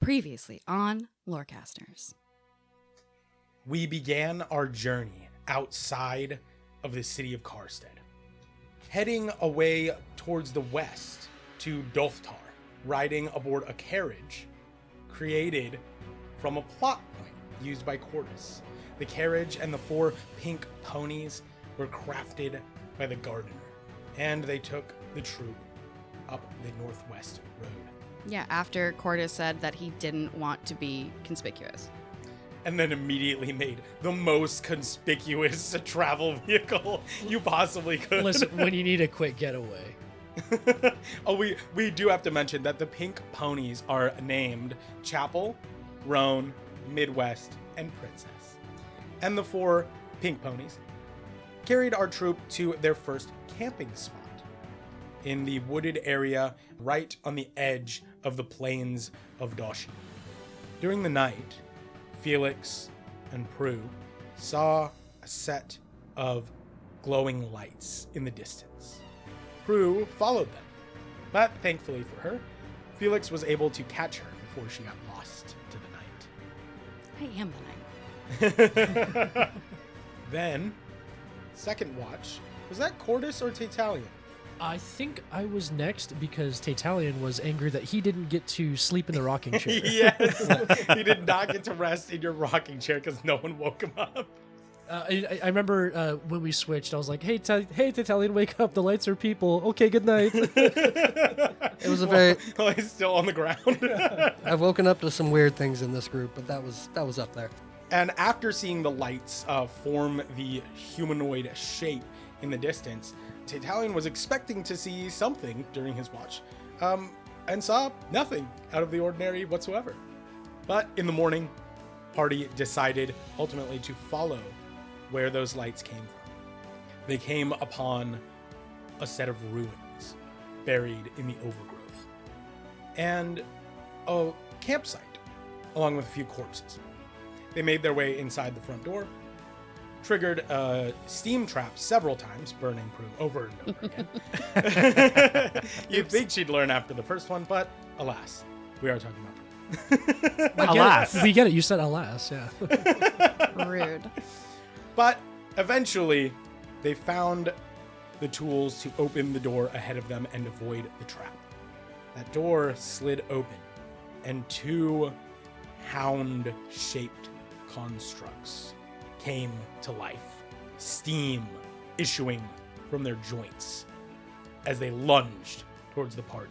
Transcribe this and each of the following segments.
Previously on Lorecasters. We began our journey outside of the city of Karstead, heading away towards the west to Dolftar, riding aboard a carriage created from a plot point used by Cordys. The carriage and the 4 pink ponies were crafted by the gardener, and they took the troop up the northwest road. Yeah, after Cordys said that he didn't want to be conspicuous. And then immediately made the most conspicuous travel vehicle you possibly could. Listen, when you need a quick getaway. Oh, we do have to mention that the pink ponies are named Chapel, Roan, Midwest, and Princess. And the 4 pink ponies carried our troop to their first camping spot in the wooded area right on the edge of the plains of Doshi. During the night, Felix and Prue saw a set of glowing lights in the distance. Prue followed them, but thankfully for her, Felix was able to catch her before she got lost to the night. I am the night. Then, second watch, was that Cordys or Taytalion? I think I was next because Taytalion was angry that he didn't get to sleep in the rocking chair. Yes, he did not get to rest in your rocking chair because no one woke him up. I remember when we switched, I was like, hey, Taytalion, wake up. The lights are people. Okay, good night. It was a very... Well, he's still on the ground. I've woken up to some weird things in this group, but that was up there. And after seeing the lights form the humanoid shape in the distance, Taytalion was expecting to see something during his watch, and saw nothing out of the ordinary whatsoever. But in the morning, party decided ultimately to follow where those lights came from. They came upon a set of ruins buried in the overgrowth, and a campsite along with a few corpses. They made their way inside the front door, triggered a steam trap several times, burning Prue over and over again. You'd think she'd learn after the first one, but alas, we are talking about Prue. Alas. We get it. You said alas, yeah. Rude. But eventually, they found the tools to open the door ahead of them and avoid the trap. That door slid open, and 2 hound-shaped constructs came to life, steam issuing from their joints as they lunged towards the party.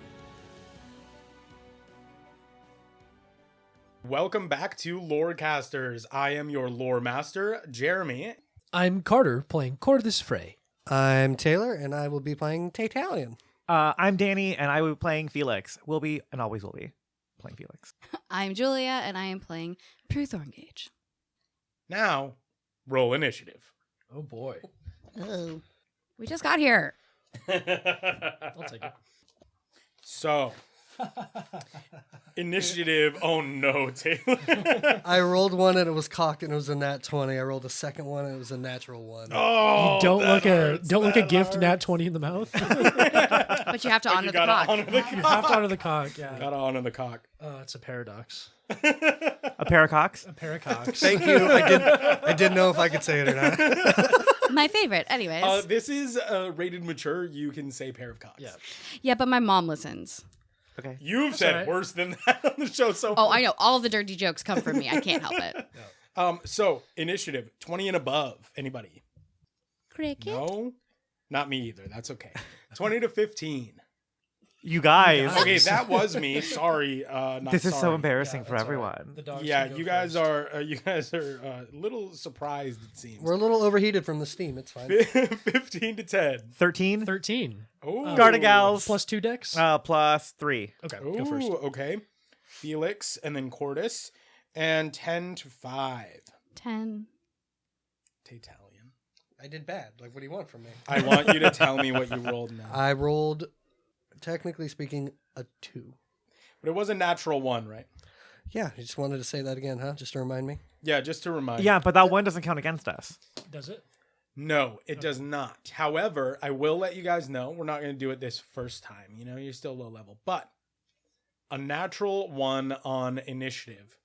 Welcome back to Lorecasters. I am your lore master, Jeremy. I'm Carter, playing Cordys Frey. I'm Taylor, and I will be playing Taytalion. I'm Danny, and I will be playing Felix. Will be, and always will be, playing Felix. I'm Julia, and I am playing Prue Thorngage. Now, roll initiative. Oh, boy. Oh. We just got here. I'll take it. So, initiative. Oh no, Taylor. I rolled one, and it was cocked, and it was a nat 20. I rolled a second one, and it was a natural 1. Oh, Don't that look a gift hurts. nat 20 in the mouth. But you have to honor the gotta cock. honor the You have to honor the cock, yeah. Gotta honor the cock. It's a paradox. A paracox. A paracox. Thank you. I didn't know if I could say it or not. My favorite. Anyways. This is rated mature. You can say pair of cocks. Yeah. Yeah, but my mom listens. Okay. You've said alright. worse than that on the show so Oh, far. I know. All of the dirty jokes come from me. I can't help it. So, initiative, 20 and above. Anybody? Cricket. No? Not me either. That's okay. 20 to 15. You guys. Okay, that was me. Sorry. Not This is so sorry. embarrassing Yeah, for that's all right. everyone. The dogs Yeah, can go you guys first. are a little surprised, it seems. We're a little overheated from the steam. It's fine. 15 to 10. 13 13. Oh. Gardigals. Plus 2 decks? plus 3. Okay, Ooh, go first. okay. Felix and then Cordys. And 10 to 5. 10. Taytalion. I did bad. Like, what do you want from me? I want you to tell me what you rolled now. I rolled, technically speaking, a 2. But it was a natural 1, right? Yeah, you just wanted to say that again, huh? Just to remind me? Yeah, just to remind you. Yeah, but that 1 doesn't count against us. Does it? No, it does not. However, I will let you guys know we're not going to do it this first time. You know, you're still low level. But A natural 1 on initiative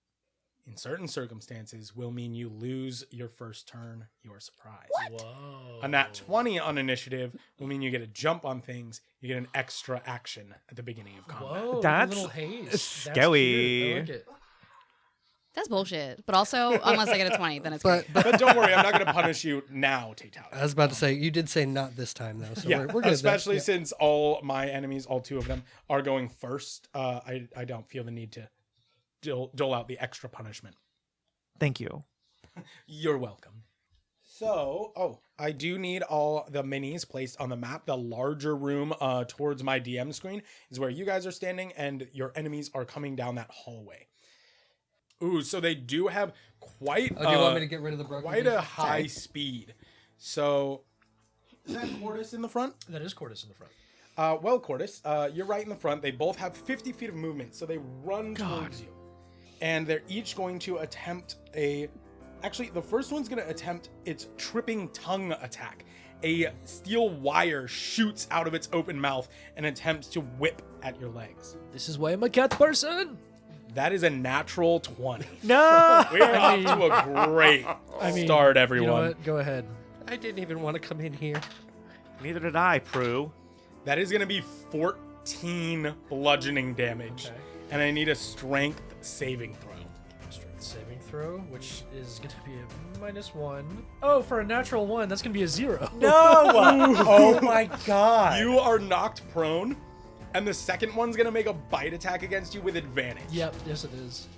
in certain circumstances will mean you lose your first turn. You are surprised. Whoa. A nat 20 on initiative will mean you get a jump on things. You get an extra action at the beginning of combat. Whoa, That's a little haze. That's scary. cute. I like it. That's bullshit. But also, unless I get a 20, then it's But, great. But don't worry, I'm not going to punish you now, Taytalion. I was about to say, you did say not this time, though. So Yeah, we're good. especially Yeah. since all my enemies, all 2 of them, are going first. I don't feel the need to dole out the extra punishment. Thank you. You're welcome. So, I do need all the minis placed on the map. The larger room towards my DM screen is where you guys are standing, and your enemies are coming down that hallway. Ooh, so they do have quite Oh, do you want me to get rid of the broken quite piece? a high speed. So, is that Cordys in the front? That is Cordys in the front. Well, Cordys, you're right in the front. They both have 50 feet of movement, so they run towards you. And they're each going to attempt Actually, the first one's going to attempt its tripping tongue attack. A steel wire shoots out of its open mouth and attempts to whip at your legs. This is why I'm a cat person. That is a natural 20. No! We're off to a great start, everyone. You know what? Go ahead. I didn't even want to come in here. Neither did I, Prue. That is going to be 14 bludgeoning damage. Okay. And I need a strength saving throw. Strength saving throw, which is going to be a -1. Oh, for a natural 1, that's going to be a 0. No! Oh my god. You are knocked prone, and the second one's going to make a bite attack against you with advantage. Yep, yes it is.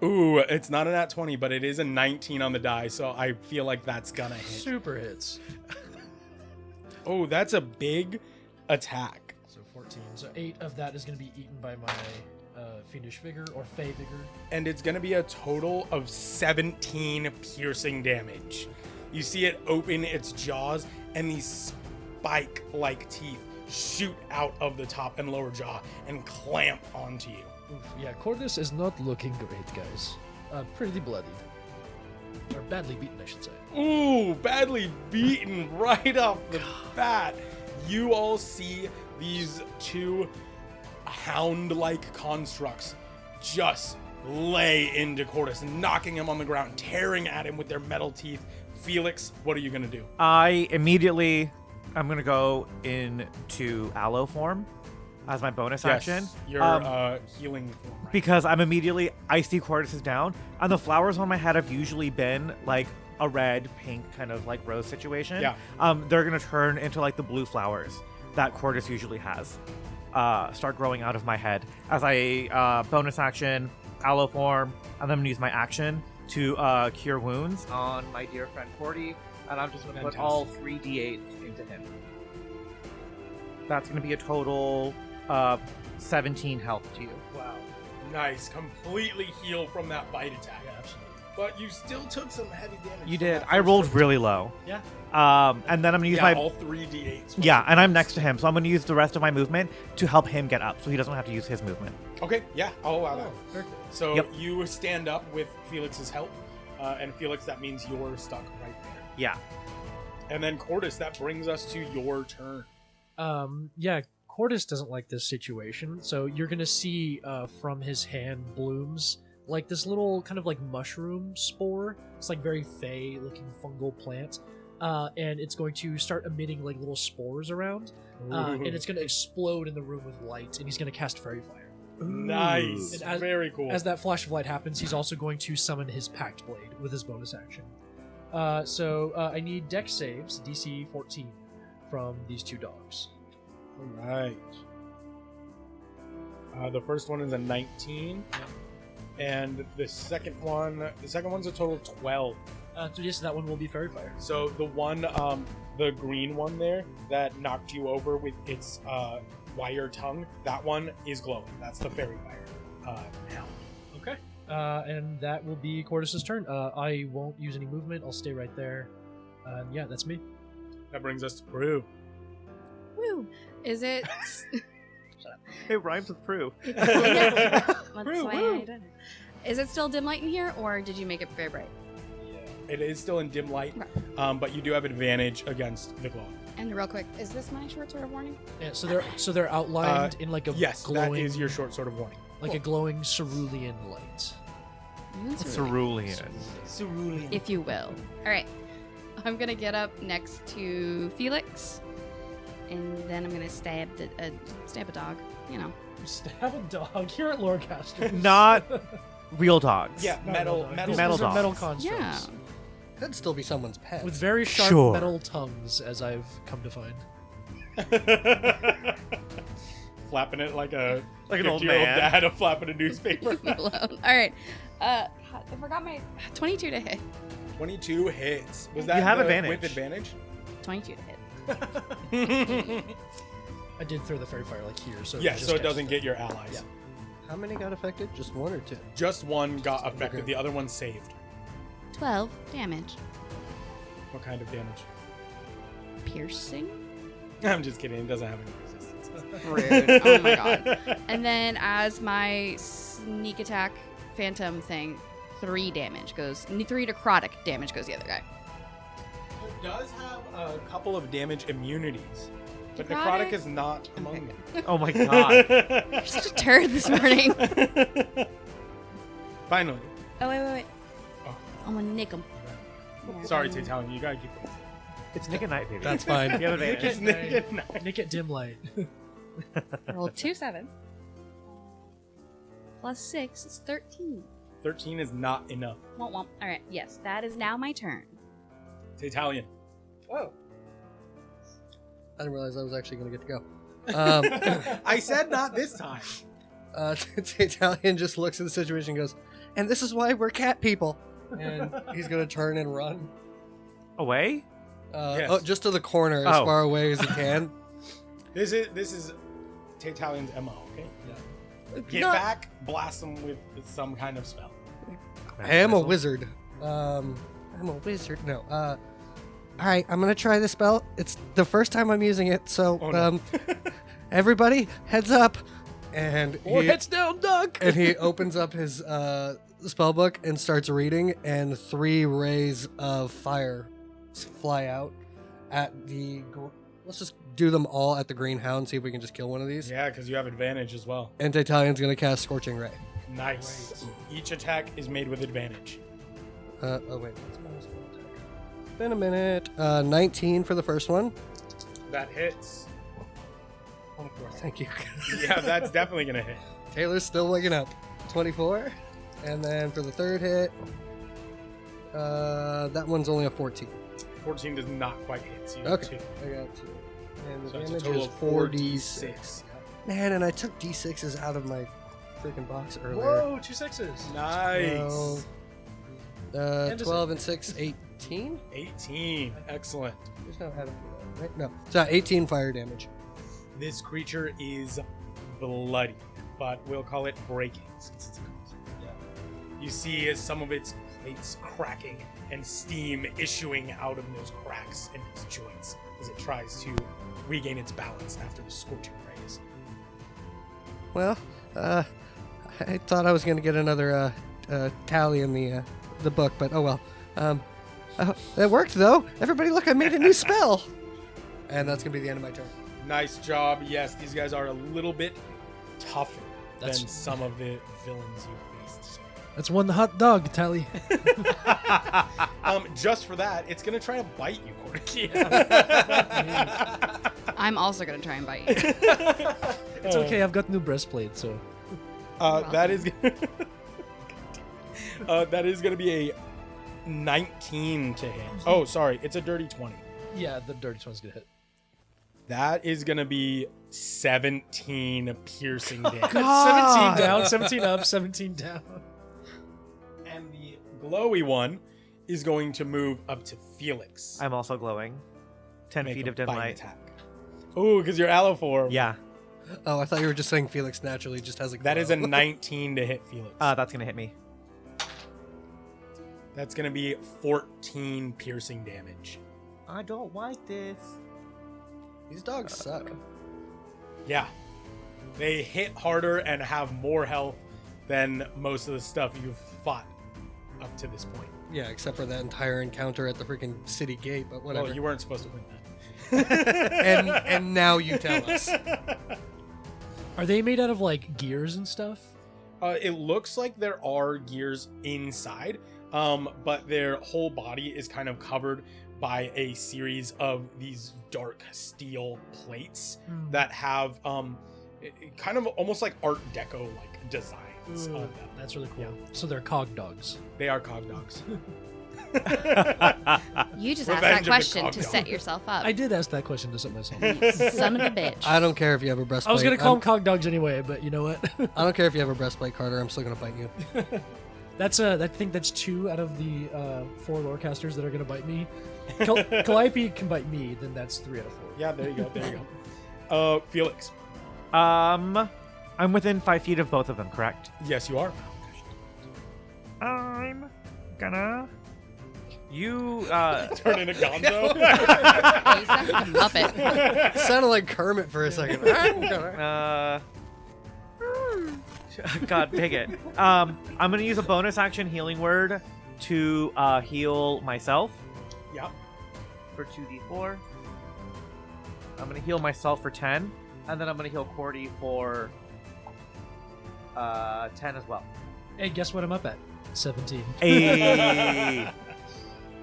Ooh, it's not a nat 20, but it is a 19 on the die, so I feel like that's going to hit. Super hits. Oh, that's a big attack. So 14. So 8 of that is going to be eaten by my Fiendish Vigor or Fey Vigor. And it's going to be a total of 17 piercing damage. You see it open its jaws, and these spike-like teeth shoot out of the top and lower jaw and clamp onto you. Oof. Yeah, Cordys is not looking great, guys. Pretty bloody. Or badly beaten, I should say. Ooh, badly beaten right off the bat. You all see these 2 hound-like constructs just lay into Cordys, knocking him on the ground, tearing at him with their metal teeth. Felix, what are you going to do? I'm going to go into aloe form as my bonus action. Your healing form, right? Because I see Cordys is down, and the flowers on my head have usually been like a red, pink kind of like rose situation. Yeah. They're going to turn into like the blue flowers that Cordys usually has. Start growing out of my head as I bonus action, aloe form, and then I'm going to use my action to cure wounds on my dear friend Cordys, and I'm just going to put all 3 d8s into him. That's going to be a total 17 health to you. Wow. Nice. Completely heal from that bite attack. Yeah, absolutely. But you still took some heavy damage. You from did. that I first rolled one. really low. Yeah. And then I'm going to use Yeah, my... all 3 d8s. Yeah, and I'm next to him, so I'm going to use the rest of my movement to help him get up, so he doesn't have to use his movement. Okay, yeah, I'll allow that. Very cool. So Yep. you stand up with Felix's help, and Felix, that means you're stuck right there. Yeah. And then Cordys, that brings us to your turn. Yeah, Cordys doesn't like this situation, so you're gonna see from his hand blooms like this little kind of like mushroom spore. It's like very fey looking fungal plant, and it's going to start emitting like little spores around, and it's gonna explode in the room with light, and he's gonna cast Fairy Fire. Nice. And as- Very cool. As that flash of light happens, he's also going to summon his Pact Blade with his bonus action. So I need Dex saves, DC 14, from these 2 dogs. All right. The first one is a 19, and the second one's a total of 12. So yes, that one will be Fairy Fire. So the one, the green one there that knocked you over with its wire tongue, that one is glowing. That's the fairy fire. Now. Okay. And that will be Cordys' turn. I won't use any movement. I'll stay right there. Yeah, that's me. That brings us to Prue. Woo! Is it? It rhymes with Prue. That's Prue, why woo. I did it. Is it still dim light in here, or did you make it very bright? It is still in dim light, but you do have advantage against the glow. And real quick, is this my short sword of warning? Yeah, so they're outlined in like a Yes, glowing, that is your short sword of warning. like a glowing cerulean light. Cerulean. If you will. All right. I'm going to get up next to Felix. And then I'm going to stab a dog. You know. Stab a dog here at Lorecasters. Not real dogs. Yeah, metal These metal are metal dogs. Yeah. constructs. Could still be someone's pet. With very sharp Sure. metal tongues, as I've come to find. Flapping it like a Like an old 50-year-old man. dad flapping a newspaper. Leave me alone. All right. I forgot my 22 to hit. 22 hits. Was that You have the- advantage. with advantage? 22 to hit. I did throw the fairy fire like here, so Yeah, just so it catches doesn't get your allies. Yeah. How many got affected? Just one or two? Just one got affected. Okay. The other one saved. 12 damage. What kind of damage? Piercing. I'm just kidding. It doesn't have any resistance. Rude. Oh my god. And then as my sneak attack phantom thing, 3 damage goes. 3 necrotic damage goes the other guy. It does have a couple of damage immunities, but Necrotic? necrotic is not among them. Oh my god. You're such a turd this morning. Finally. Oh, wait. Oh. I'm gonna nick him. Sorry, Taytalion, you gotta keep going. It's Nick and Night, baby. That's fine. You have advantage. It's Nick at night. Nick at dim light. Roll 2 7s. Plus 6 is 13. 13 is not enough. Womp womp. Alright, yes, that is now my turn. Taytalion. Whoa. I didn't realize I was actually going to get to go. I said not this time. Italian just looks at the situation and goes, and this is why we're cat people. And he's going to turn and run. Away? Yes. Oh, just to the corner, as Oh. far away as he can. This is Taytalion's MO, okay? Get Not- back, blast them with some kind of spell. I am a wizard. I'm a wizard. No. All right, I'm gonna try this spell. It's the first time I'm using it, so Oh, no. everybody, heads up. And Or heads down, duck! and he opens up his spell book and starts reading, and 3 rays of fire fly out at the. Let's just do them all at the greenhound. See if we can just kill one of these. Yeah, because you have advantage as well. And Taytalion's gonna cast Scorching Ray. Nice. Each attack is made with advantage. Oh wait, that's my spell attack. Been a minute. 19 for the first one. That hits. 24. Thank you. Yeah, that's definitely gonna hit. Taylor's still waking up. 24. And then for the third hit, that one's only a 14. 14 does not quite hit, so you have Okay. 2. I got 2. And the So it's a damage total is of 4d6. Man, and I took d6s out of my freaking box earlier. Whoa, 2 6s. Nice. So, And is 12 and 6, 18? 18. Excellent. There's no add up for that, right? No. So 18 fire damage. This creature is bloody, but we'll call it breaking since it's a construct. You see some of its plates cracking and steam issuing out of those cracks in its joints as it tries to regain its balance after the scorching rays. Well, I thought I was going to get another tally in the book, but oh well. It worked though. Everybody, look! I made a new spell. And that's going to be the end of my turn. Nice job. Yes, these guys are a little bit tougher than That's- some of the villains you faced. So. That's one hot dog, Tally. Just for that, it's gonna try to bite you, Cordys. I'm also gonna try and bite you. It's okay, I've got new breastplate, so. That is that is gonna be a 19 to hit. Oh, sorry, it's a dirty 20. Yeah, the dirty one's gonna hit. That is gonna be 17 piercing damage. 17 down, 17 up, 17 down. And the glowy one is going to move up to Felix. I'm also glowing. 10 Make feet a of dim bite light. attack. Ooh, because you're aloe form. Yeah. Oh, I thought you were just saying Felix naturally just has a. That is a glow. 19 to hit Felix. That's going to hit me. That's gonna be 14 piercing damage. I don't like this. These dogs suck. Yeah. They hit harder and have more health than most of the stuff you've fought up to this point. Yeah, except for that entire encounter at the freaking city gate, but whatever. Well, you weren't supposed to win and now you tell us. Are they made out of like gears and stuff? It looks like there are gears inside, but their whole body is kind of covered by a series of these dark steel plates that have kind of almost like Art Deco like designs on them. That's really cool. So they're cog dogs. They are cog dogs. You just Revenge asked that of the question cog to dog. set yourself up. I did ask that question to set myself. You son of a bitch. I don't care if you have a breastplate. I was gonna call them cog dogs anyway, but you know what? I don't care if you have a breastplate, Carter. I'm still gonna bite you. That's I think that's 2 out of the 4 Lorecasters that are gonna bite me. Calliope can bite me, then that's 3 out of 4. Yeah, there you go. There you go. Felix. I'm within 5 feet of both of them, correct? Yes, you are. I'm gonna. You Turn into Gonzo. You sound like a Muppet. Sounded like Kermit for a second. God dang it. I'm gonna use a bonus action healing word to heal myself Yep. for 2d4. I'm gonna heal myself for 10, and then I'm gonna heal Cordy for 10 as well. Hey, guess what I'm up at? 17. Hey.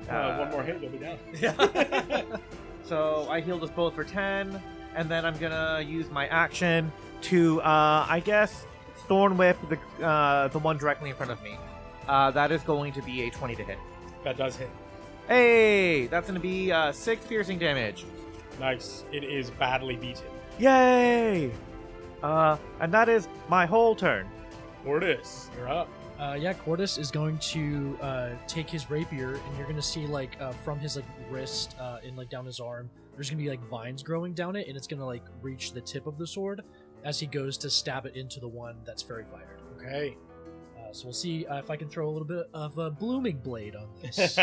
One more hit, you'll be down. So I healed us both for 10, and then I'm gonna use my action to, I guess, Thorn Whip the one directly in front of me. That is going to be a 20 to hit. That does hit. Hey, that's gonna be 6 piercing damage. Nice. It is badly beaten. Yay! And that is my whole turn. Cordys, you're up. Yeah, Cordys is going to take his rapier, and you're gonna see like from his like wrist and like down his arm, there's gonna be like vines growing down it, and it's gonna like reach the tip of the sword as he goes to stab it into the one that's fairy fired. Okay. So we'll see if I can throw a little bit of a blooming blade on this.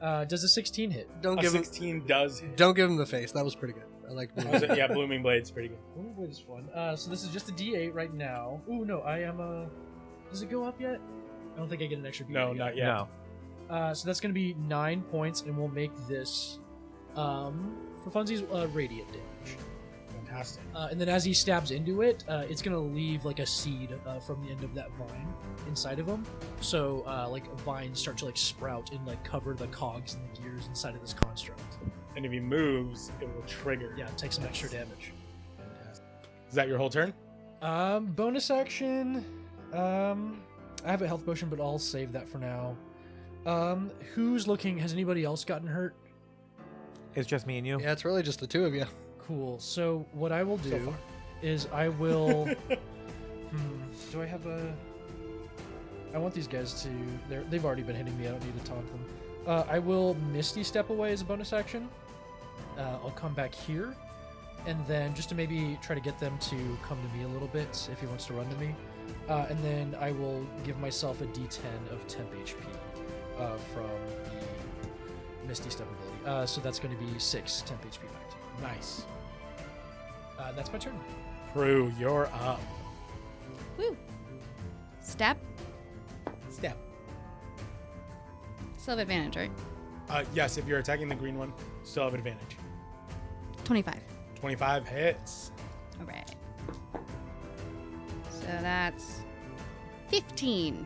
Does a 16 hit? Don't A give him. 16 does hit. Don't give him the face. That was pretty good. I like. Yeah, Blooming Blade's pretty good. Blooming blade is fun. So this is just a D8 right now. Ooh, no, I am a. Does it go up yet? I don't think I get an extra. No, D8 not yet. yet. No. So that's going to be 9 points, and we'll make this, for funsies, radiant damage. Fantastic. And then as he stabs into it, it's going to leave like a seed from the end of that vine inside of him. So like vines start to like sprout and like cover the cogs and the gears inside of this construct. And if he moves, it will trigger. Yeah, take some extra damage. Fantastic. Is that your whole turn? Bonus action. I have a health potion, but I'll save that for now. Who's looking? Has anybody else gotten hurt? It's just me and you. Yeah, it's really just the two of you. Cool. So what I will So do far. is I will. Do I have a? I want these guys to. They've already been hitting me. I don't need to taunt them. I will Misty Step away as a bonus action. I'll come back here, and then just to maybe try to get them to come to me a little bit if he wants to run to me. And then I will give myself a D10 of temp HP from the Misty Step ability. So that's going to be 6 temp HP back to you. Nice. That's my turn. Prue, you're up. Woo. Stab. Step. Still have advantage, right? Yes, if you're attacking the green one, still have advantage. 25. 25 hits. All right. So that's 15.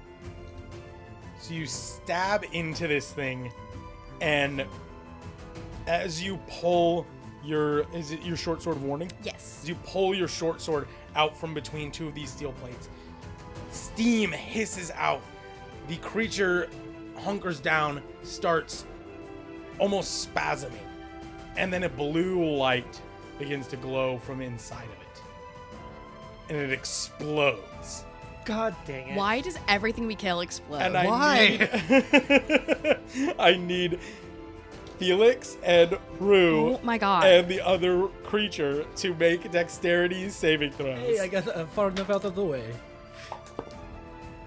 So you stab into this thing, and as you pull is it your short sword of warning? Yes. As you pull your short sword out from between two of these steel plates, steam hisses out. The creature hunkers down, starts almost spasming, and then a blue light begins to glow from inside of it. And it explodes. God dang it. Why does everything we kill explode? And Why? I need Felix and Prue Oh my god. and the other creature to make dexterity saving throws. Hey, I got far enough out of the way.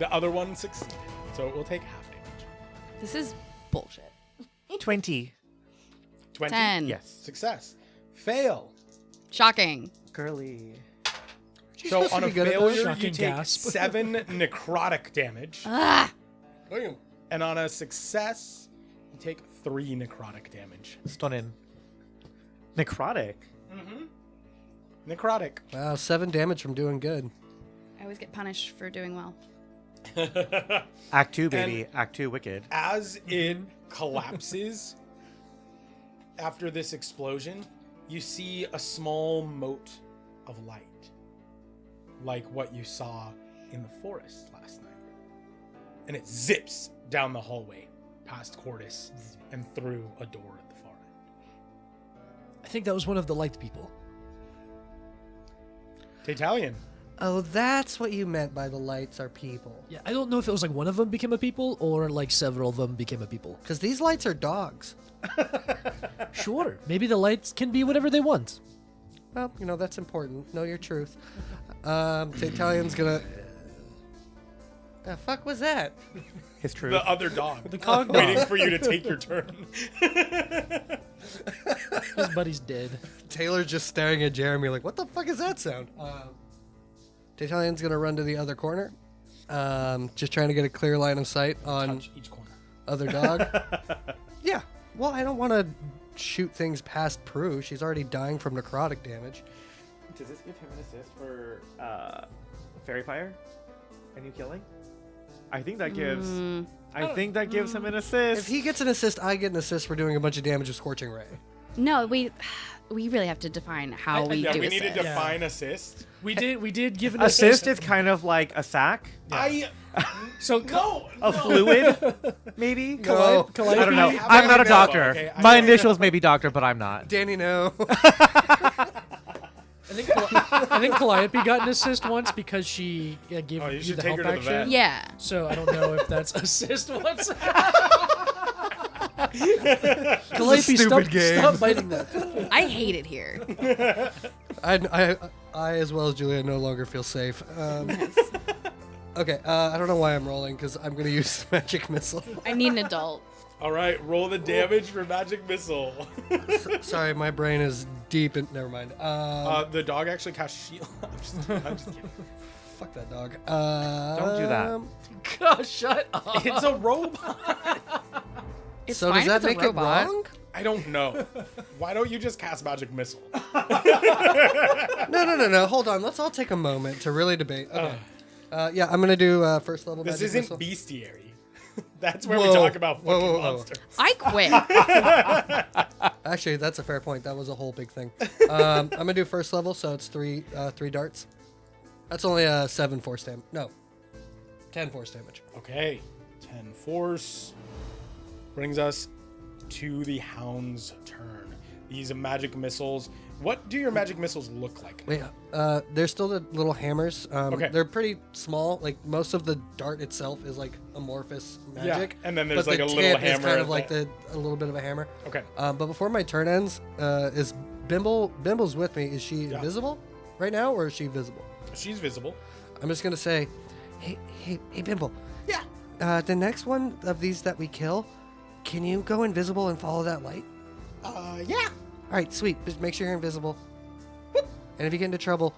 The other one succeeded, so it will take half damage. This is bullshit. 20. 20. 10. Yes. Success. Fail. Shocking. Girly. So supposed to on a be good at failure, those? you Shocking take gasp. 7 necrotic damage. Ah! And on a success, you take 3 necrotic damage. Stunning. Necrotic. Necrotic. Wow, 7 damage from doing good. I always get punished for doing well. Act 2, baby. Act 2, wicked. As it collapses after this explosion, you see a small mote of light, like what you saw in the forest last night. And it zips down the hallway past Cordys and through a door at the far end. I think that was one of the light people. Taytalion. Oh, that's what you meant by the lights are people. Yeah, I don't know if it was like one of them became a people or like several of them became a people. Because these lights are dogs. Sure, maybe the lights can be whatever they want. Well, you know, that's important. Know your truth. Taytalion's gonna... The fuck was that? His truth. The other dog. The cog dog. Waiting for you to take your turn. His buddy's dead. Taylor's just staring at Jeremy like, what the fuck is that sound? Taytalion's gonna run to the other corner. Just trying to get a clear line of sight on Touch each corner. other dog. Yeah. Well, I don't want to shoot things past Prue. She's already dying from necrotic damage. Does this give him an assist for Fairy Fire? Any killing? I think that gives. I think that gives him an assist. If he gets an assist, I get an assist for doing a bunch of damage with Scorching Ray. No, we really have to define how we Yeah, do we need to assist. define assist. We did give an assist is kind of like a sack, So No! a fluid, maybe. No. I don't know. Calliope- I'm not a doctor. Okay, My initials may be doctor, but I'm not. Danny, no. I think Calliope got an assist once because she gave Oh, you you should the take help her to the vet. action. Yeah. So I don't know if that's assist once. Calliope, stupid game. stop biting that. I hate it here. I, as well as Julia, no longer feel safe. Okay, I don't know why I'm rolling, because I'm going to use Magic Missile. I need an adult. All right, roll the damage for magic missile. Sorry, my brain is deep in... Never mind. The dog actually casts shield. I'm just kidding. Fuck that dog. Don't do that. Gosh, shut up. It's a robot. It's So fine does if that it's a make it robot. wrong? I don't know. Why don't you just cast magic missile? No. Hold on. Let's all take a moment to really debate. Okay. Yeah, I'm going to do first level This Magic isn't Missile. bestiary. That's where we Whoa. talk about fucking Whoa. monsters. I quit. Actually, that's a fair point. That was a whole big thing. I'm going to do first level, so it's three darts. That's only 7 force damage. No. 10 force damage. Okay, 10 force brings us to the Hound's turn. These magic missiles. What do your magic missiles look like? Wait, they're still the little hammers. Okay. They're pretty small. Like, most of the dart itself is like amorphous magic. and then there's but like the a little tip hammer. is kind at of like the- a little bit of a hammer. Okay. But before my turn ends, is Bimble's with me. Is she Yeah. invisible right now, or is she visible? She's visible. I'm just gonna say, hey, Bimble. Yeah. The next one of these that we kill, can you go invisible and follow that light? Yeah. All right, sweet. Just make sure you're invisible. Whoop. And if you get into trouble,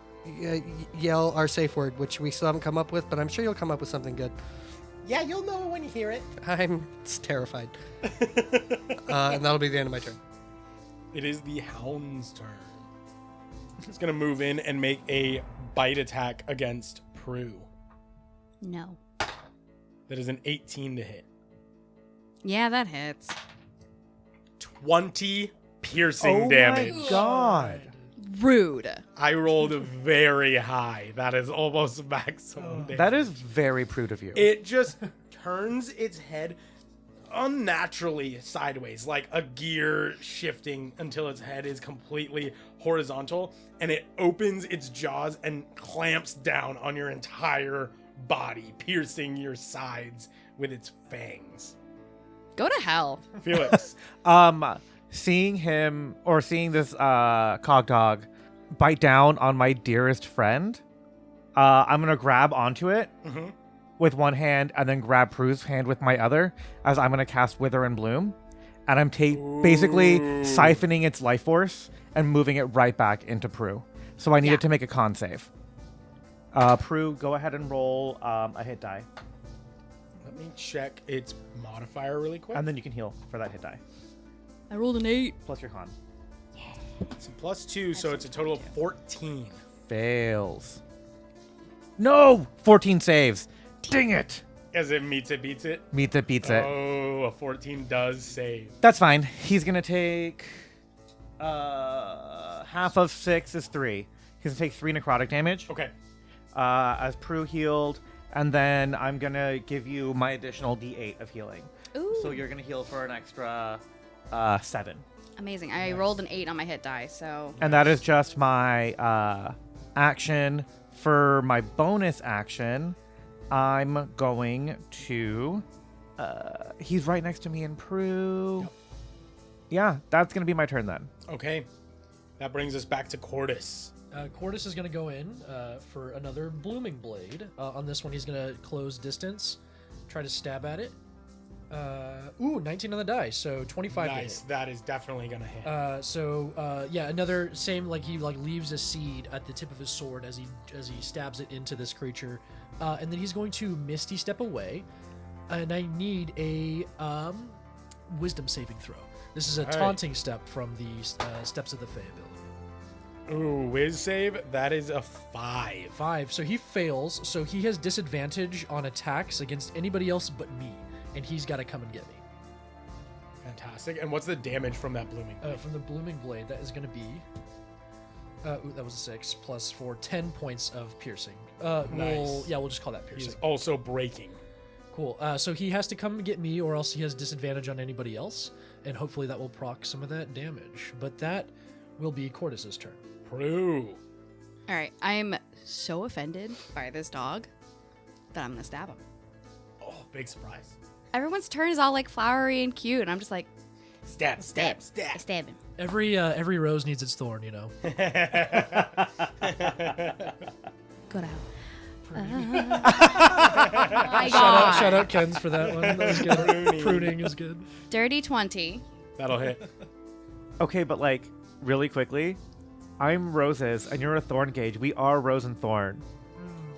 yell our safe word, which we still haven't come up with, but I'm sure you'll come up with something good. Yeah, you'll know when you hear it. I'm terrified. And that'll be the end of my turn. It is the Hound's turn. He's gonna move in and make a bite attack against Prue. No. That is an 18 to hit. Yeah, that hits. 20 piercing damage. my god. Rude. I rolled very high. That is almost maximum damage. That is very prude of you. It just turns its head unnaturally sideways, like a gear shifting until its head is completely horizontal, and it opens its jaws and clamps down on your entire body, piercing your sides with its fangs. Go to hell. Felix. Seeing him or seeing this cog dog bite down on my dearest friend, I'm gonna grab onto it with one hand and then grab Prue's hand with my other, as I'm gonna cast Wither and Bloom, and I'm basically siphoning its life force and moving it right back into Prue. So I need Yeah. it to make a con save. Prue, go ahead and roll a hit die, Let me check its modifier really quick. and then you can heal for that hit die I rolled an 8. plus your con. It's a +2, so it's a total of 14. Fails. No! 14 saves. Dang it. As it meets it, beats it. Meets it, beats it. Oh, a 14 does save. That's fine. He's going to take... half of 6 is 3. He's going to take 3 necrotic damage. Okay. As Prue healed. And then I'm going to give you my additional D8 of healing. Ooh. So you're going to heal for an extra 7. Amazing. I rolled an 8 on my hit die, so... And that is just my action. For my bonus action, I'm going to... he's right next to me in Prue. Yep. Yeah, that's going to be my turn then. Okay. That brings us back to Cordys. Cordys is going to go in for another Blooming Blade. On this one, he's going to close distance, try to stab at it. 19 on the die, so 25 to Nice. hit. That is definitely going to hit. Yeah, another same, like he leaves a seed at the tip of his sword as he stabs it into this creature. And then he's going to Misty Step away. And I need a Wisdom saving throw. This is a Alright. taunting step from the Steps of the Fey ability. Ooh, whiz save. That is a 5. 5. So he fails. So he has disadvantage on attacks against anybody else but me. And he's got to come and get me. Fantastic. And what's the damage from that blooming? From the Blooming Blade, that is going to be... that was a 6 plus 4, 10 points of piercing. Nice. We'll just call that piercing. He's also breaking. Cool. So he has to come and get me, or else he has disadvantage on anybody else. And hopefully that will proc some of that damage. But that will be Cordys' turn. Prue. All right. I am so offended by this dog that I'm going to stab him. Oh, big surprise. Everyone's turn is all like flowery and cute, and I'm just like, Stab. I stab him. Every rose needs its thorn, you know. Go down. My God. Shout out Ken's for that one. That was good. Pruning is good. Dirty 20. That'll hit. Okay, but like, really quickly, I'm Roses and you're a Thorngage. We are Rose and Thorn.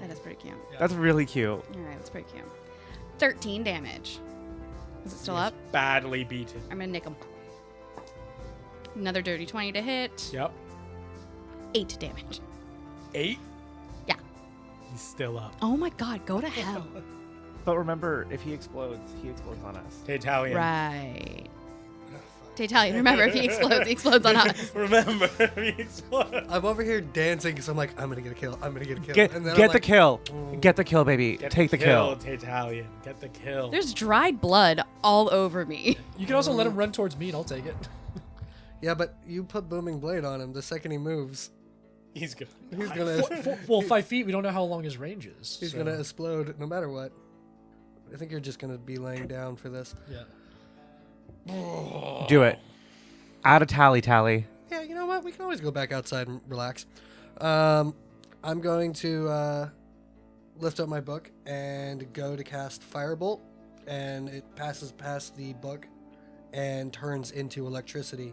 That is pretty cute. That's really cute. All right, that's pretty cute. 13 damage. Is it still up? Badly beaten. I'm going to nick him. Another dirty 20 to hit. Yep. 8 damage. 8? Yeah. He's still up. Oh my God, go to hell. But remember, if he explodes on us. Taytalion. Right. Taytalion, remember, if he explodes on us. Remember, if he explodes. I'm over here dancing because I'm like, I'm gonna get a kill. I'm gonna get a kill. Get And then the I'm like, kill. mm. Get the kill, baby. Take the kill. Taytalion. Get the kill. There's dried blood all over me. You can also let him run towards me and I'll take it. Yeah, but you put Booming Blade on him the second he moves. He's good. He's gonna Well, 5 feet, we don't know how long his range is. he's so- gonna explode no matter what. I think you're just gonna be laying down for this. Yeah. Do it. Add a tally. Yeah, you know what? We can always go back outside and relax. I'm going to lift up my book and go to cast Firebolt, and it passes past the book and turns into electricity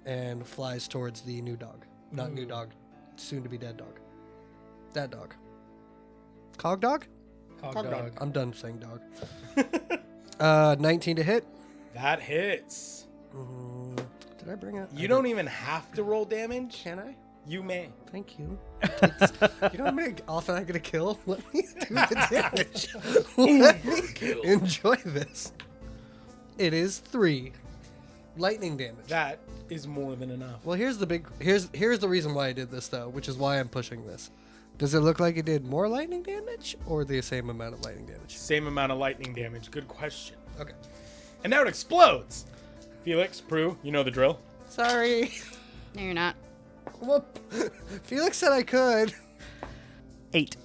and flies towards the new dog. Not new dog, soon to be dead dog. That dog. Cog dog? Cog dog. I'm done saying dog. 19 to hit. That hits. Did I bring it? You don't even have to roll damage. Can I? You may. Thank you. You know how many often I get a kill? Let me do the damage. Let me enjoy this. It is 3 lightning damage. That is more than enough. Well, here's the reason why I did this though, which is why I'm pushing this. Does it look like it did more lightning damage or the same amount of lightning damage? Same amount of lightning damage. Good question. Okay. And now it explodes. Felix, Prue, you know the drill. Sorry. No, you're not. Well, Felix said I could. 8.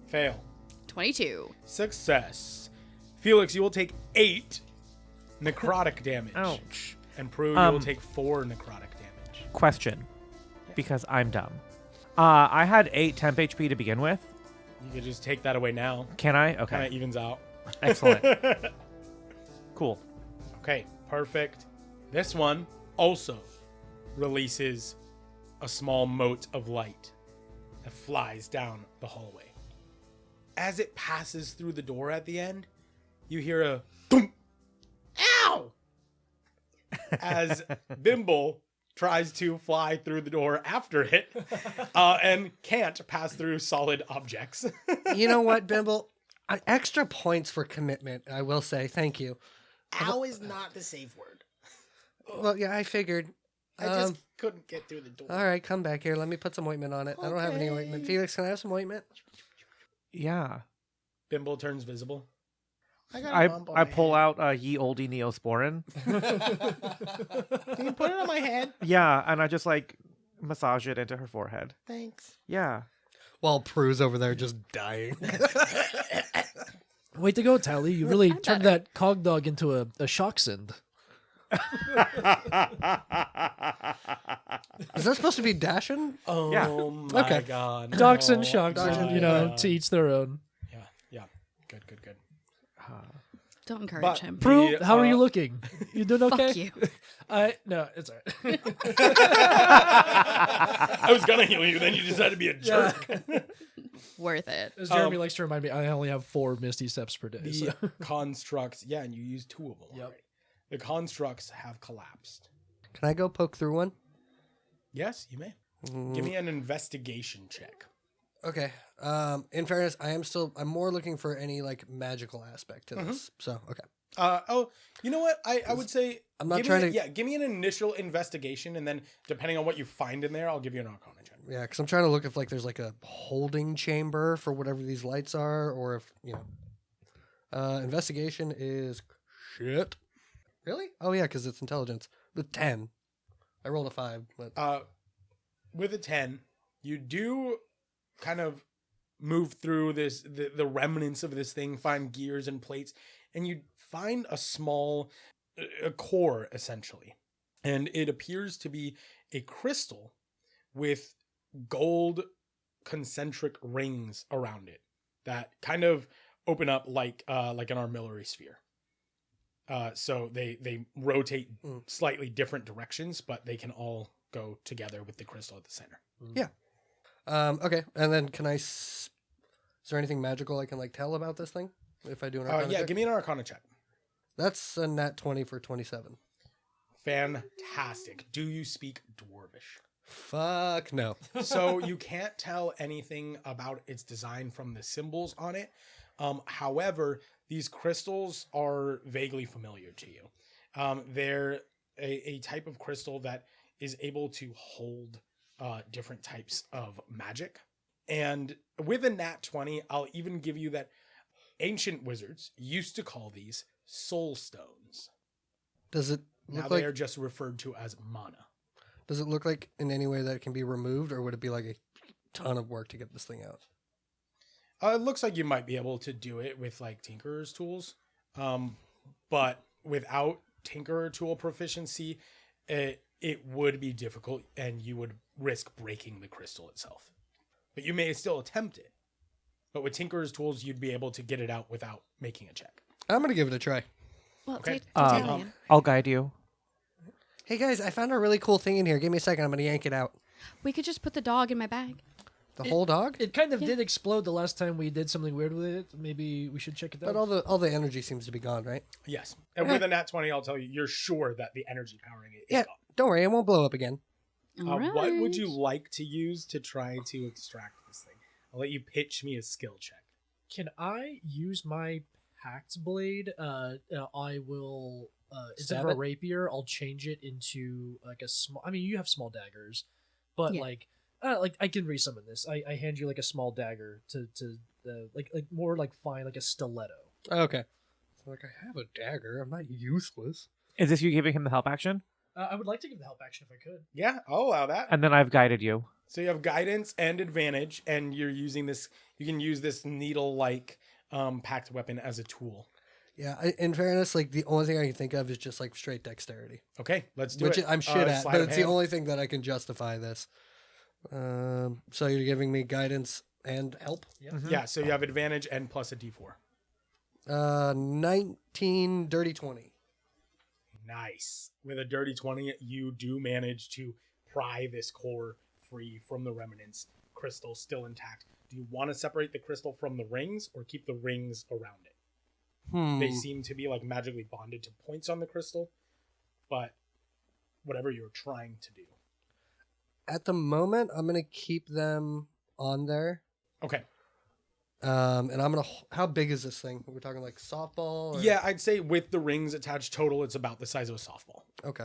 Fail. 22. Success. Felix, you will take 8 necrotic damage. Ouch. And Prue, you will take 4 necrotic damage. Question. Because I'm dumb. I had 8 temp HP to begin with. You can just take that away now. Can I? Kind Okay. of evens out. Excellent. Cool. Okay, perfect. This one also releases a small mote of light that flies down the hallway. As it passes through the door at the end, you hear a thump. Ow! As Bimble tries to fly through the door after it and can't pass through solid objects. You know what, Bimble? Extra points for commitment, I will say. Thank you. Ow is not the safe word. Well, yeah, I figured. I just couldn't get through the door. All right, come back here. Let me put some ointment on it. I don't have any ointment. Felix, can I have some ointment? Yeah. Bimble turns visible. I pull out ye olde Neosporin. Can you put it on my head? Yeah, and I just like massage it into her forehead. Thanks. Yeah. While Prue's over there just dying. Way to go, Tally. You really turned that cog dog into a shocksend. Is that supposed to be Dashin? Oh Yeah. my Okay. god. Dogs and Oh shocks, my to each their own. Yeah. Good. Don't encourage But- him. Prue, The, how are you looking? You doing okay? Fuck you. No, it's alright. I was gonna heal you, then you decided to be a jerk. Worth it. As Jeremy likes to remind me, I only have 4 Misty Steps per day. The So. constructs, yeah, and you used 2 of them Yep. already. The constructs have collapsed. Can I go poke through one? Yes, you may. Give me an investigation check. Okay. In fairness, I'm more looking for any like magical aspect to this. So, okay. You know what? I would say I'm not give trying me, to- Yeah, give me an initial investigation, and then depending on what you find in there, I'll give you an Arcana check. Yeah, because I'm trying to look if like there's like a holding chamber for whatever these lights are, or if investigation is shit. Really? Oh yeah, because it's intelligence. With 10, I rolled a 5. But With a 10, you do kind of move through the remnants of this thing, find gears and plates, and you find a small a core essentially, and it appears to be a crystal with gold concentric rings around it that kind of open up like an armillary sphere. So they rotate slightly different directions, but they can all go together with the crystal at the center. yeah. Okay, and then is there anything magical I can like tell about this thing if I do an Arcana check? Give me an Arcana check. That's a nat 20 for 27. Fantastic. Do you speak Dwarvish? Fuck no. So you can't tell anything about its design from the symbols on it. However, these crystals are vaguely familiar to you. They're a type of crystal that is able to hold different types of magic. And with a nat 20, I'll even give you that ancient wizards used to call these soul stones. Does it Now look they like are just referred to as mana. Does it look like in any way that it can be removed, or would it be like a ton of work to get this thing out? It looks like you might be able to do it with like Tinkerer's tools. But without Tinkerer tool proficiency, it would be difficult and you would risk breaking the crystal itself. But you may still attempt it. But with Tinkerer's tools, you'd be able to get it out without making a check. I'm going to give it a try. Well, Okay. Taytalion. I'll guide you. Hey guys, I found a really cool thing in here. Give me a second. I'm going to yank it out. We could just put the dog in my bag. The whole dog? It kind of did explode the last time we did something weird with it. Maybe we should check it out. But all the energy seems to be gone, right? Yes. And with a nat 20, I'll tell you, you're sure that the energy powering it is Yeah. gone. Don't worry, it won't blow up again. What would you like to use to try to extract this thing? I'll let you pitch me a skill check. Can I use my Pact Blade? I will. Instead of Stab a it? rapier, I'll change it into like a small. I mean, you have small daggers, but Yeah. like I can resummon this. I hand you like a small dagger to like more like fine like a stiletto. Okay. Like, I have a dagger. I'm not useless. Is this you giving him the help action? I would like to give the help action if I could. Yeah, I'll allow that. And then I've guided you. So you have guidance and advantage, and you're using this. You can use this needle-like packed weapon as a tool. Yeah, in fairness, like the only thing I can think of is just like straight dexterity, Okay, let's do which it. I'm shit at, sleight but of it's the hand. only thing that I can justify this. So you're giving me guidance and help? Yeah, so you have advantage and plus a d4. 19 dirty 20. Nice. With a dirty 20, you do manage to pry this core free from the remnants. Crystal still intact. Do you want to separate the crystal from the rings or keep the rings around it? They seem to be like magically bonded to points on the crystal, but whatever you're trying to do. At the moment, I'm gonna keep them on there. Okay. And I'm gonna. How big is this thing? We're talking like softball. Or... Yeah, I'd say with the rings attached total, it's about the size of a softball. Okay.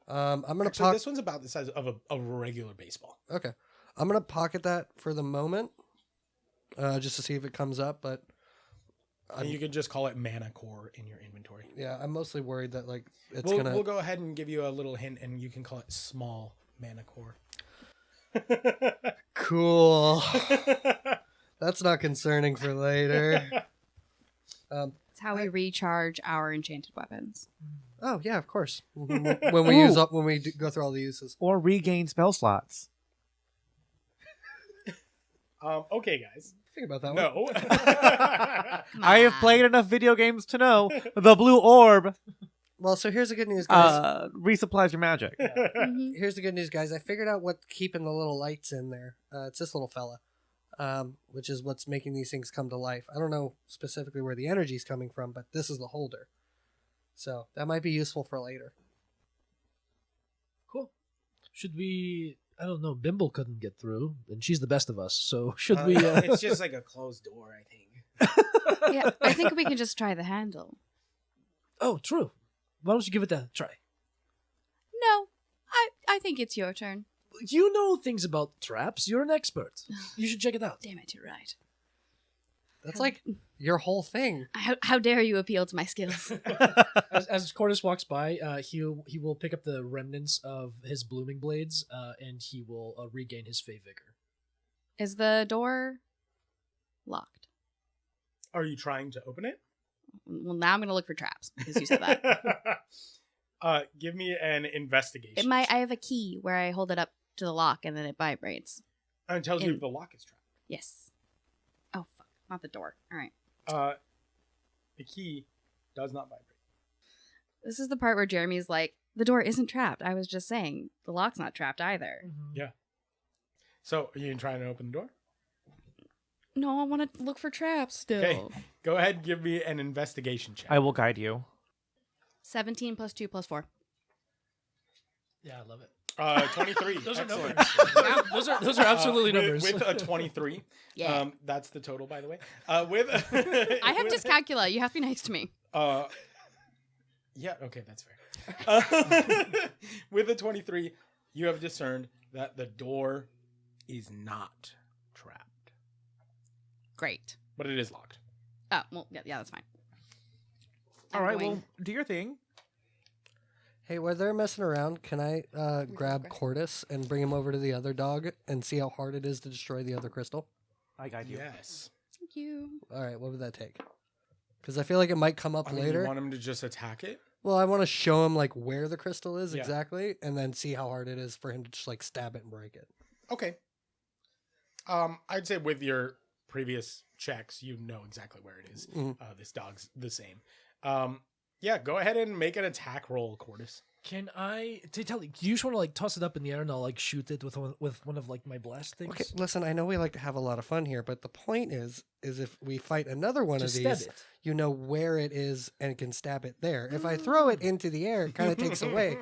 I'm gonna. Actually, this one's about the size of a regular baseball. Okay. I'm gonna pocket that for the moment, just to see if it comes up. But And you could just call it mana core in your inventory. yeah, I'm mostly worried that like it's We'll go ahead and give you a little hint, and you can call it small mana core. Cool. That's not concerning for later. It's how we recharge our enchanted weapons. Oh yeah, of course. When we use up, when we go through all the uses. Or regain spell slots. Okay, guys. Think about that one. No. I have played enough video games to know the blue orb Well, so here's the good news, guys. resupplies your magic. Mhm. Here's the good news, guys. I figured out what's keeping the little lights in there. It's this little fella, which is what's making these things come to life. I don't know specifically where the energy's coming from, but this is the holder. So that might be useful for later. Cool. Should we? I don't know. Bimble couldn't get through, and she's the best of us. So should we? It's just like a closed door, I think. Yeah, I think we can just try the handle. Oh, true. Why don't you give it a try? No, I think it's your turn. You know things about traps. You're an expert. You should check it out. Damn it, you're right. That's like your whole thing. How dare you appeal to my skills? As Cordys walks by, he will pick up the remnants of his blooming blades, and he will regain his Fey vigor. Is the door locked? Are you trying to open it? Well, now I'm going to look for traps because you said that. Give me an investigation. I have a key where I hold it up to the lock and then it vibrates. And it tells you if the lock is trapped. Yes. Oh, fuck. Not the door. All right. The key does not vibrate. This is the part where Jeremy's like, the door isn't trapped. I was just saying, the lock's not trapped either. Yeah. So, are you trying to open the door? No, I want to look for traps still. Okay. Go ahead and give me an investigation check. I will guide you. 17 plus 2 plus 4. Yeah, I love it. 23. Those are Excellent. numbers. those are absolutely numbers. With a 23. Yeah. That's the total, by the way. With I have dyscalculia. You have to be nice to me. Yeah, okay, that's fair. With a 23, you have discerned that the door is not trapped. Great. But it is locked. Oh, well, yeah, that's fine. All I'm right, going- well, do your thing. Hey, while they're messing around, can I grab Cordys and bring him over to the other dog and see how hard it is to destroy the other crystal? I guide you. Yes. Thank you. All right, what would that take? Because I feel like it might come up I mean, later. you want him to just attack it? Well, I want to show him like where the crystal is Yeah. exactly, and then see how hard it is for him to just like stab it and break it. Okay. I'd say with your previous checks, you know exactly where it is. Mhm. This dog's the same. Yeah, go ahead and make an attack roll, Cordys. Can I tell you? Do you just want to like toss it up in the air and I'll like shoot it with one of like my blast things? Okay, listen, I know we like to have a lot of fun here, but the point is if we fight another one Just of stab these, it. you know where it is and can stab it there. If I throw it into the air, it kind of takes away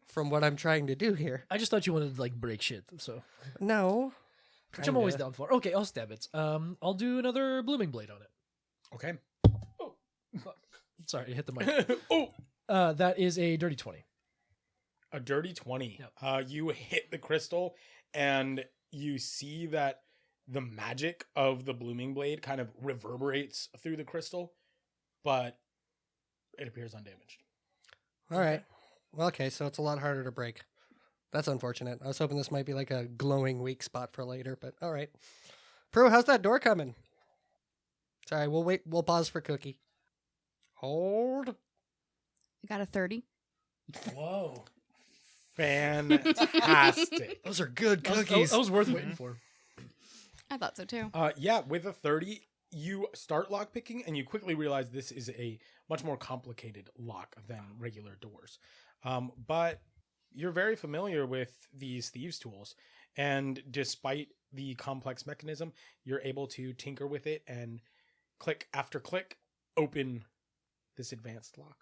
from what I'm trying to do here. I just thought you wanted to like break shit, so No. which I'm always Kinda. down for. Okay, I'll stab it. I'll do another blooming blade on it. Okay. Sorry, I hit the mic. Oh, That is a dirty 20. a dirty 20. Yep. You hit the crystal, and you see that the magic of the blooming blade kind of reverberates through the crystal, but it appears undamaged. All right. Well, okay, so it's a lot harder to break. That's unfortunate. I was hoping this might be like a glowing weak spot for later, but all right. Prue, how's that door coming? Sorry, we'll wait. We'll pause for Cookie. Hold. I got a 30. Whoa. Fantastic. Those are good That cookies. was worth waiting for. I thought so too. Yeah, with a 30, you start lockpicking, and you quickly realize this is a much more complicated lock than regular doors. But you're very familiar with these thieves' tools, and despite the complex mechanism, you're able to tinker with it and click after click open this advanced lock.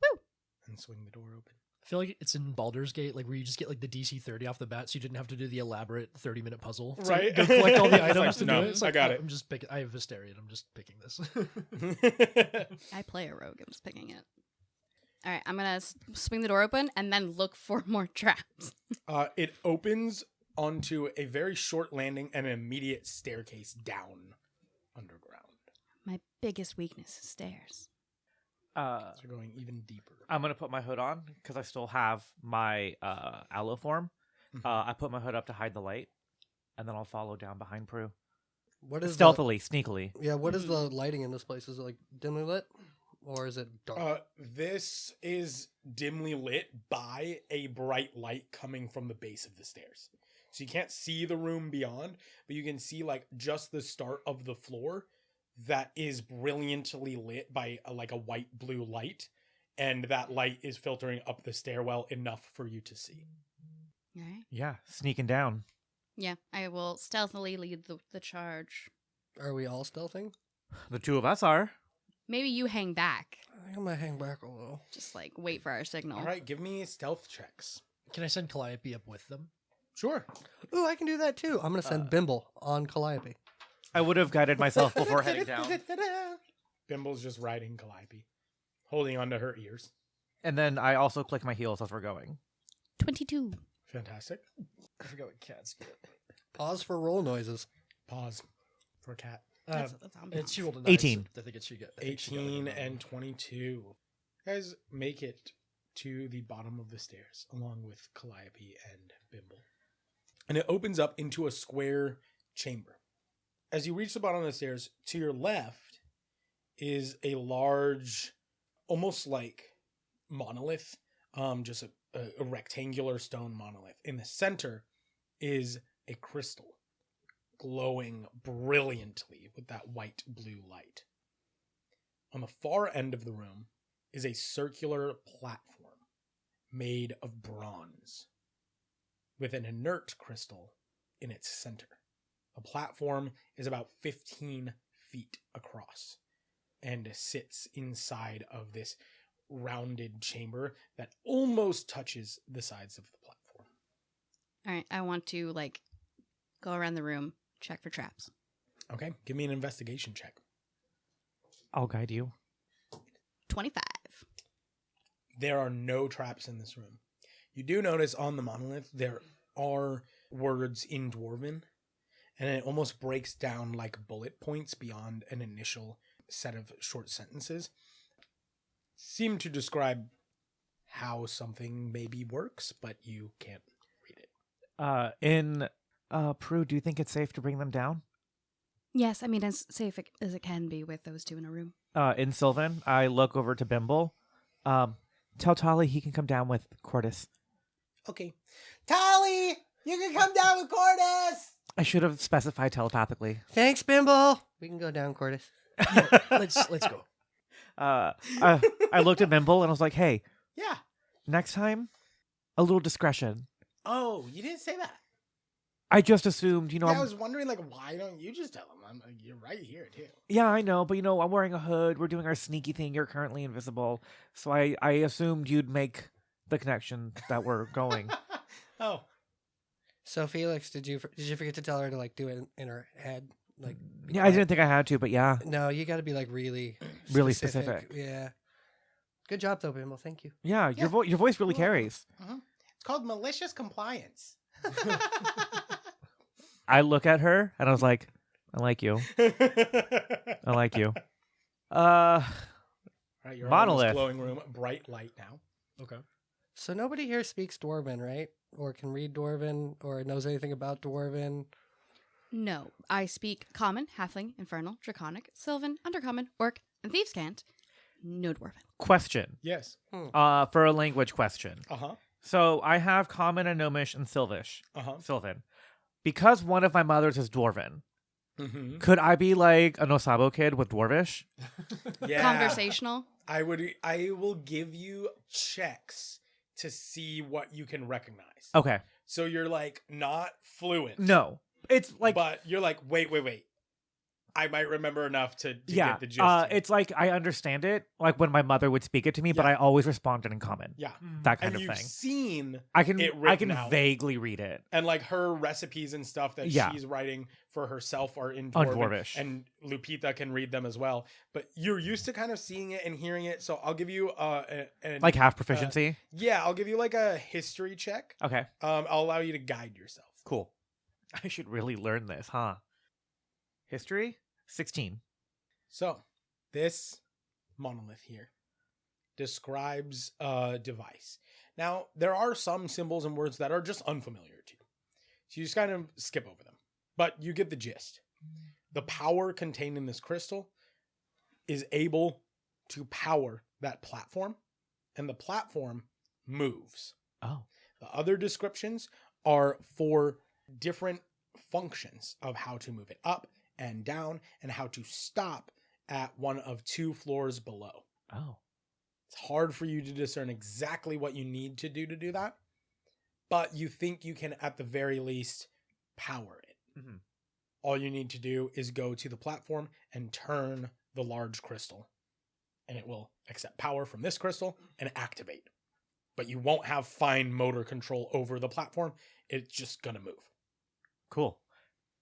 Woo! And swing the door open. feel like it's in Baldur's Gate, like where you just get like the DC 30 off the bat, so you didn't have to do the elaborate 30-minute puzzle. To Right. Go collect all the It's items like, to no, do it. It's like, I got oh, it. I'm just picking. I have Visterion. I'm just picking this. I play a rogue. I'm just picking it. All right, I'm gonna swing the door open and then look for more traps. It opens onto a very short landing and an immediate staircase down underground. My biggest weakness is stairs. So you're going even deeper. I'm gonna put my hood on because I still have my aloe form. I put my hood up to hide the light, and then I'll follow down behind Prue. What is Stealthily, sneakily. Yeah, what is the lighting in this place? Is it like dimly lit? Or is it dark? This is dimly lit by a bright light coming from the base of the stairs. So you can't see the room beyond, but you can see like just the start of the floor that is brilliantly lit by like a white blue light, and that light is filtering up the stairwell enough for you to see. All right. Yeah, sneaking down. Yeah, I will stealthily lead the charge. Are we all stealthing? The two of us are. Maybe you hang back. I think I'm gonna hang back a little. Just like wait for our signal. All right, give me stealth checks. Can I send Calliope up with them? Sure. Ooh, I can do that too. I'm gonna send Bimble on Calliope. I would have guided myself before heading down. Bimble's just riding Calliope, holding onto her ears. And then I also click my heels as we're going. 22. Fantastic. I forgot what cats get. Pause for roll noises. Pause for cat. That's And she rolled a 18. I think it should get 18 and 22. You guys make it to the bottom of the stairs along with Calliope and Bimble. And it opens up into a square chamber. As you reach the bottom of the stairs, to your left is a large, almost like monolith, just a rectangular stone monolith. In the center is a crystal glowing brilliantly with that white blue light. On the far end of the room is a circular platform made of bronze with an inert crystal in its center. The platform is about 15 feet across and sits inside of this rounded chamber that almost touches the sides of the platform. All right, I want to like go around the room, check for traps. Okay, give me an investigation check. I'll guide you. 25. There are no traps in this room. You do notice on the monolith there are words in Dwarven, and it almost breaks down like bullet points beyond an initial set of short sentences. Seem to describe how something maybe works, but you can't read it. Prue, do you think it's safe to bring them down? Yes, I mean as safe as it can be with those two in a room. In Sylvan, I look over to Bimble. Tell Tali he can come down with Cordys. Okay. Tali, you can come down with Cordys! I should have specified telepathically. Thanks, Bimble. We can go down, Cordys. Let's go. I looked at Bimble and I was like, hey, Yeah. next time, a little discretion. Oh, you didn't say that. I just assumed, Yeah, I was wondering, like, why don't you just tell him? You're right here, too. Yeah, I know, but I'm wearing a hood. We're doing our sneaky thing. You're currently invisible. So I assumed you'd make the connection that we're going. Oh. So Felix, did you forget to tell her to like do it in her head? Like, be Yeah, I quiet? didn't think I had to, but yeah. No, you got to be like really Specific. Yeah. Good job though, Bimble. Thank you. Yeah, your voice really carries. It's called malicious compliance. I look at her and I was like, I like you. I like you. Right, you're all in this Monolith. glowing room, bright light now. Okay. So nobody here speaks Dwarven, right? Or can read Dwarven, or knows anything about Dwarven? No, I speak Common, Halfling, Infernal, Draconic, Sylvan, Undercommon, Orc, and Thieves' Cant. No Dwarven. Question. Yes. For a language question. Uh-huh. So I have Common and Gnomish and Sylvish. Uh-huh. Sylvan. Because one of my mothers is Dwarven, Mm-hmm. could I be like a Nosabo kid with Dwarvish? Yeah. Conversational. I will give you checks to see what you can recognize. Okay. So you're like not fluent. No. It's like But you're like, wait. I might remember enough to Yeah, get the gist. it's like I understand it, like when my mother would speak it to me, but Yeah. I always responded in common. Yeah. That kind And of you've thing. seen I can it written I can out. vaguely read it. And like her recipes and stuff that Yeah. she's writing for herself are in On Dwarven, Dwarvish. and Lupita can read them as well. But you're used to kind of seeing it and hearing it, so I'll give you Like half proficiency. yeah, I'll give you like a history check. Okay, I'll allow you to guide yourself. cool. I should really learn this, huh? History 16. So, this monolith here describes a device. Now, there are some symbols and words that are just unfamiliar to you. So you just kind of skip over them. But you get the gist. The power contained in this crystal is able to power that platform, and the platform moves. Oh, The other descriptions are for different functions of how to move it up and down and how to stop at one of 2 floors below. oh, It's hard for you to discern exactly what you need to do that, but you think you can at the very least power it. Mhm. All you need to do is go to the platform and turn the large crystal, and it will accept power from this crystal and activate. But you won't have fine motor control over the platform. It's just gonna move. cool.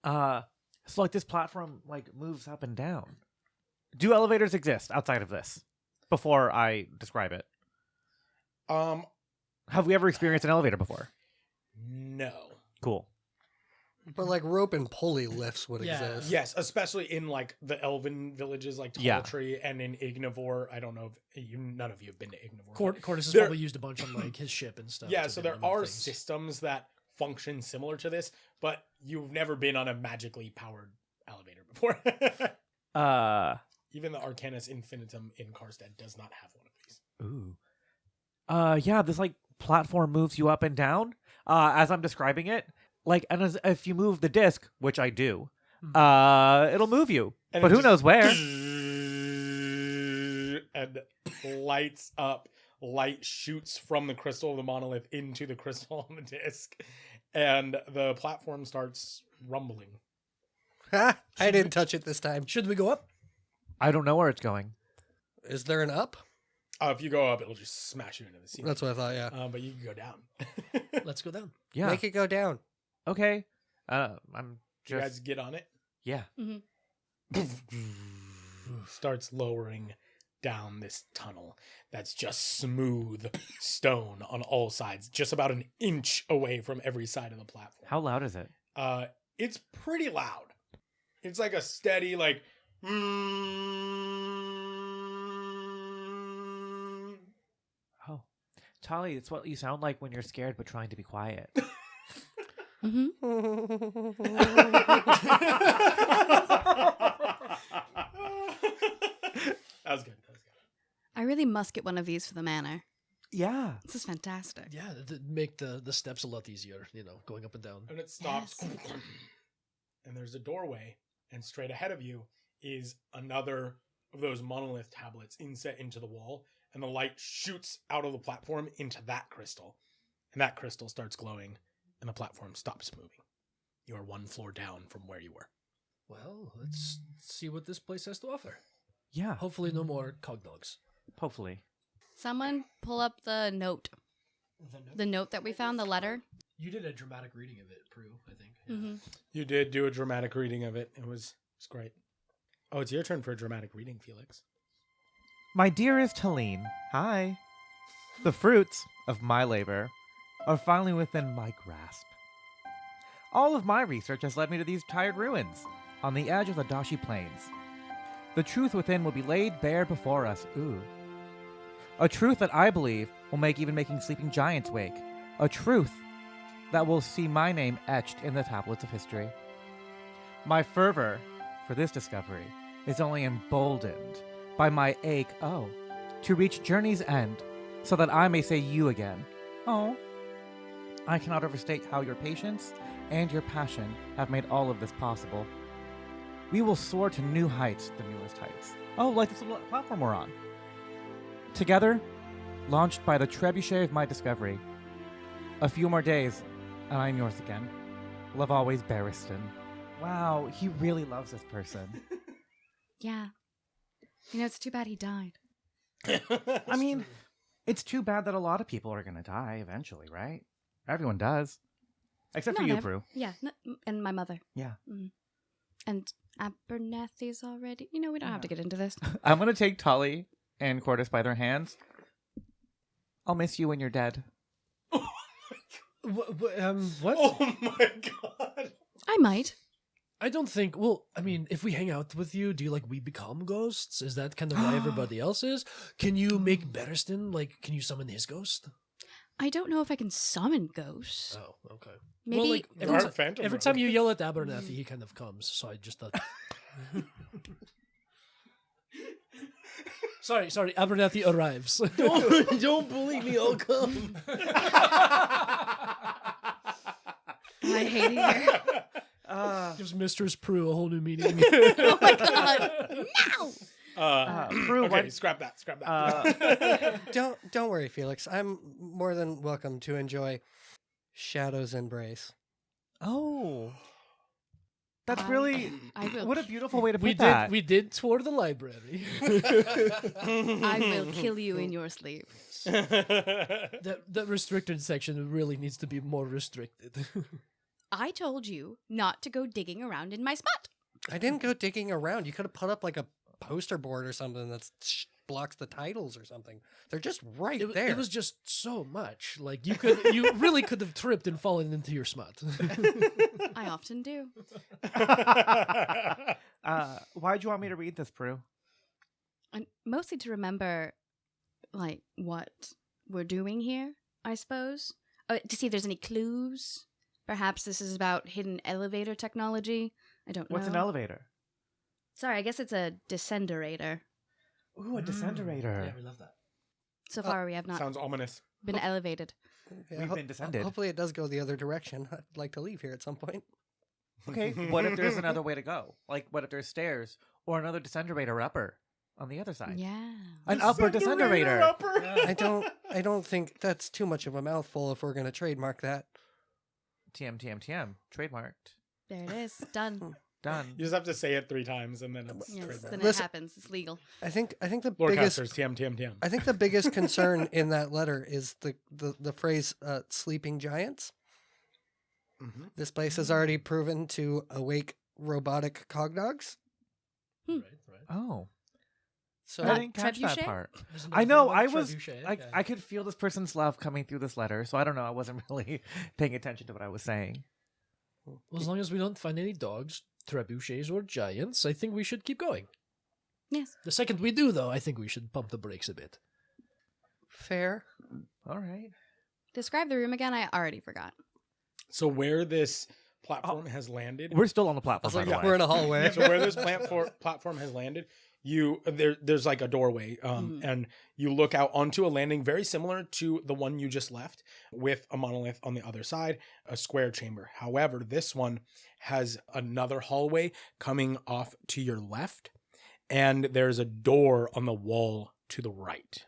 So like this platform like moves up and down. Do elevators exist outside of this? Before I describe it, have we ever experienced an elevator before? No. Cool. But like rope and pulley lifts would Yeah. exist. Yes, especially in like the elven villages like Yeah. Talltree and in Ignivor. I don't know if none of you have been to Ignivor. Cordys has There- probably used a bunch on like his ship and stuff. Yeah, to so do there other are things. systems that function similar to this, but you've never been on a magically powered elevator before. Even the Arcanus Infinitum in Karstead does not have one of these. Ooh. Yeah, this like platform moves you up and down. As I'm describing it, like, and if you move the disc, which I do, it'll move you. And But it who just- knows where? And lights up. Light shoots from the crystal of the monolith into the crystal on the disc, and the platform starts rumbling. Ha! I didn't touch it this time. Should we go up? I don't know where it's going. Is there an up? If you go up, it'll just smash you into the ceiling. That's what I thought, yeah. But you can go down. Let's go down. Yeah. Make it go down. Okay. I'm Do you just guys get on it? yeah. Starts lowering down this tunnel that's just smooth stone on all sides, just about an inch away from every side of the platform. How loud is it? It's pretty loud. It's like a steady, like. Oh, Tali, it's what you sound like when you're scared but trying to be quiet. Mm-hmm. That was good. I really must get one of these for the manor. Yeah. This is fantastic. Yeah, to make the steps a lot easier, going up and down. And it stops. And there's a doorway, and straight ahead of you is another of those monolith tablets inset into the wall, and the light shoots out of the platform into that crystal. And that crystal starts glowing, and the platform stops moving. You are 1 floor down from where you were. Well, let's see what this place has to offer. Yeah. Hopefully no more cogdogs. Hopefully. Someone pull up the note. The note that we found, the letter. You did a dramatic reading of it, Prue, I think. Yeah. Mm-hmm. You did do a dramatic reading of it. It was great. Oh, it's your turn for a dramatic reading, Felix. My dearest Helene, hi. The fruits of my labor are finally within my grasp. All of my research has led me to these tired ruins on the edge of the Dashi Plains. The truth within will be laid bare before us. Ooh. A truth that I believe will make even making sleeping giants wake. A truth that will see my name etched in the tablets of history. My fervor for this discovery is only emboldened by my ache, to reach journey's end, so that I may say you again. Oh. I cannot overstate how your patience and your passion have made all of this possible. We will soar to new heights, the newest heights. Oh, like this little platform we're on. Together, launched by the trebuchet of my discovery. A few more days, and I'm yours again. Love always, Barristan. Wow, he really loves this person. Yeah. It's too bad he died. I mean, it's too bad that a lot of people are going to die eventually, right? Everyone does. Except for Not you, ev- Prue. Yeah, and my mother. Yeah. And Abernathy's already. We don't have to get into this. I'm going to take Tully and Cordys by their hands. I'll miss you when you're dead. What? Oh my god. I might. I don't think. Well, I mean, if we hang out with you, do you we become ghosts? Is that kind of why everybody else is? Can you make Bereston can you summon his ghost? I don't know if I can summon ghosts. Oh, okay. Maybe Every time you yell at Abernathy, he kind of comes. So I just thought. Sorry. Abernathy arrives. Don't bully me. I'll come. I hate it here. Gives Mistress Prue a whole new meaning. Oh my god! No. Prue, Okay, scrap that. Don't worry, Felix. I'm more than welcome to enjoy Shadow's embrace. Oh. That's really... I will. What a beautiful way to put that. We did tour the library. I will kill you in your sleep. That restricted section really needs to be more restricted. I told you not to go digging around in my spot. I didn't go digging around. You could have put up a poster board or something that blocks the titles or something. They're just right there. It was just so much. You really could have tripped and fallen into your smut. I often do. Why'd you want me to read this, Prue? And mostly to remember, what we're doing here, I suppose. To see if there's any clues. Perhaps this is about hidden elevator technology. I don't know. What's an elevator? Sorry, I guess it's a descenderator. Ooh, a descenderator. Yeah, we love that. So far, we have not Sounds ominous. been elevated. Yeah, We've been descended. Hopefully it does go the other direction. I'd like to leave here at some point. Okay, what if there's another way to go? What if there's stairs or another descenderator upper on the other side? Yeah. An upper descenderator. I don't think that's too much of a mouthful if we're going to trademark that. TM. Trademarked. There it is. Done. Done. You just have to say it 3 times and then it's Yes, trademarked. then Listen- it happens. It's legal. I think the Lorecasters, biggest TM. I think the biggest concern in that letter is the phrase sleeping giants. Mm-hmm. This place has already proven to awake robotic cogdogs. Right. Oh. So I didn't catch that trebuchet? part. There's I another know, thing I about was, trebuchet, like, yeah. I could feel this person's love coming through this letter, so I don't know, I wasn't really paying attention to what I was saying. Well, as long as we don't find any dogs, trebuchets, or giants, I think we should keep going. Yes. The second we do, though, I think we should pump the brakes a bit. fair. All right. Describe the room again. I already forgot. So where this platform has landed, We're still on the platform, by the way. We're in a hallway. so where this platform has landed, there's like a doorway, and you look out onto a landing very similar to the one you just left, with a monolith on the other side, a square chamber. However, this one has another hallway coming off to your left, and there's a door on the wall to the right.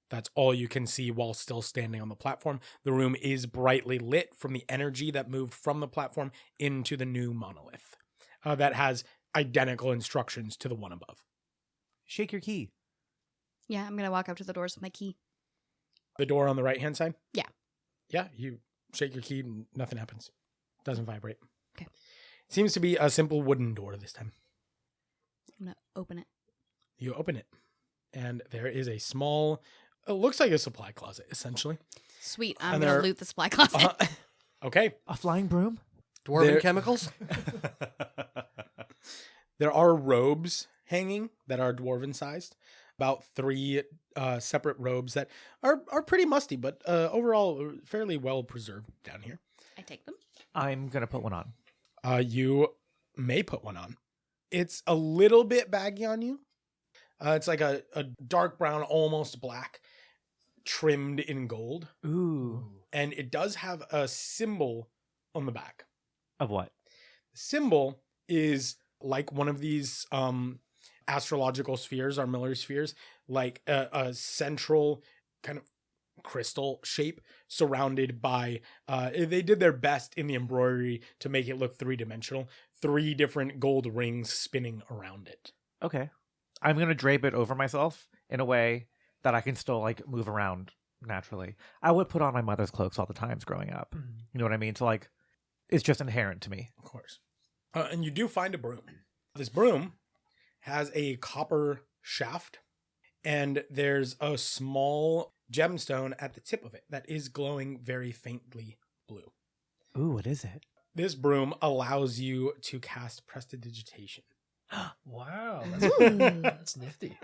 That's all you can see while still standing on the platform. The room is brightly lit from the energy that moved from the platform into the new monolith that has identical instructions to the one above. Shake your key. Yeah, I'm going to walk up to the doors with my key. The door on the right-hand side? Yeah. Yeah, you shake your key and nothing happens. Doesn't vibrate. Okay. It seems to be a simple wooden door this time. I'm going to open it. You open it, and there is a small... It looks like a supply closet, essentially. Sweet. I'm And going to there- loot the supply closet. Okay. A flying broom? Dwarven There- chemicals. There are robes hanging that are dwarven sized. About 3 separate robes that are pretty musty, but overall fairly well preserved down here. I take them. I'm going to put one on. You may put one on. It's a little bit baggy on you. It's like a dark brown, almost black, trimmed in gold. Ooh. And it does have a symbol on the back. Of what? The symbol is like one of these astrological spheres, our Miller spheres, like a central kind of crystal shape surrounded by, they did their best in the embroidery to make it look 3-dimensional. 3 different gold rings spinning around it. Okay. I'm going to drape it over myself in a way that I can still, like, move around naturally. I would put on my mother's cloaks all the times growing up. You know what I mean? So, like, it's just inherent to me. Of course. And you do find a broom. This broom has a copper shaft, and there's a small gemstone at the tip of it that is glowing very faintly blue. Ooh, what is it? This broom allows you to cast prestidigitation. Wow, Ooh. that's nifty.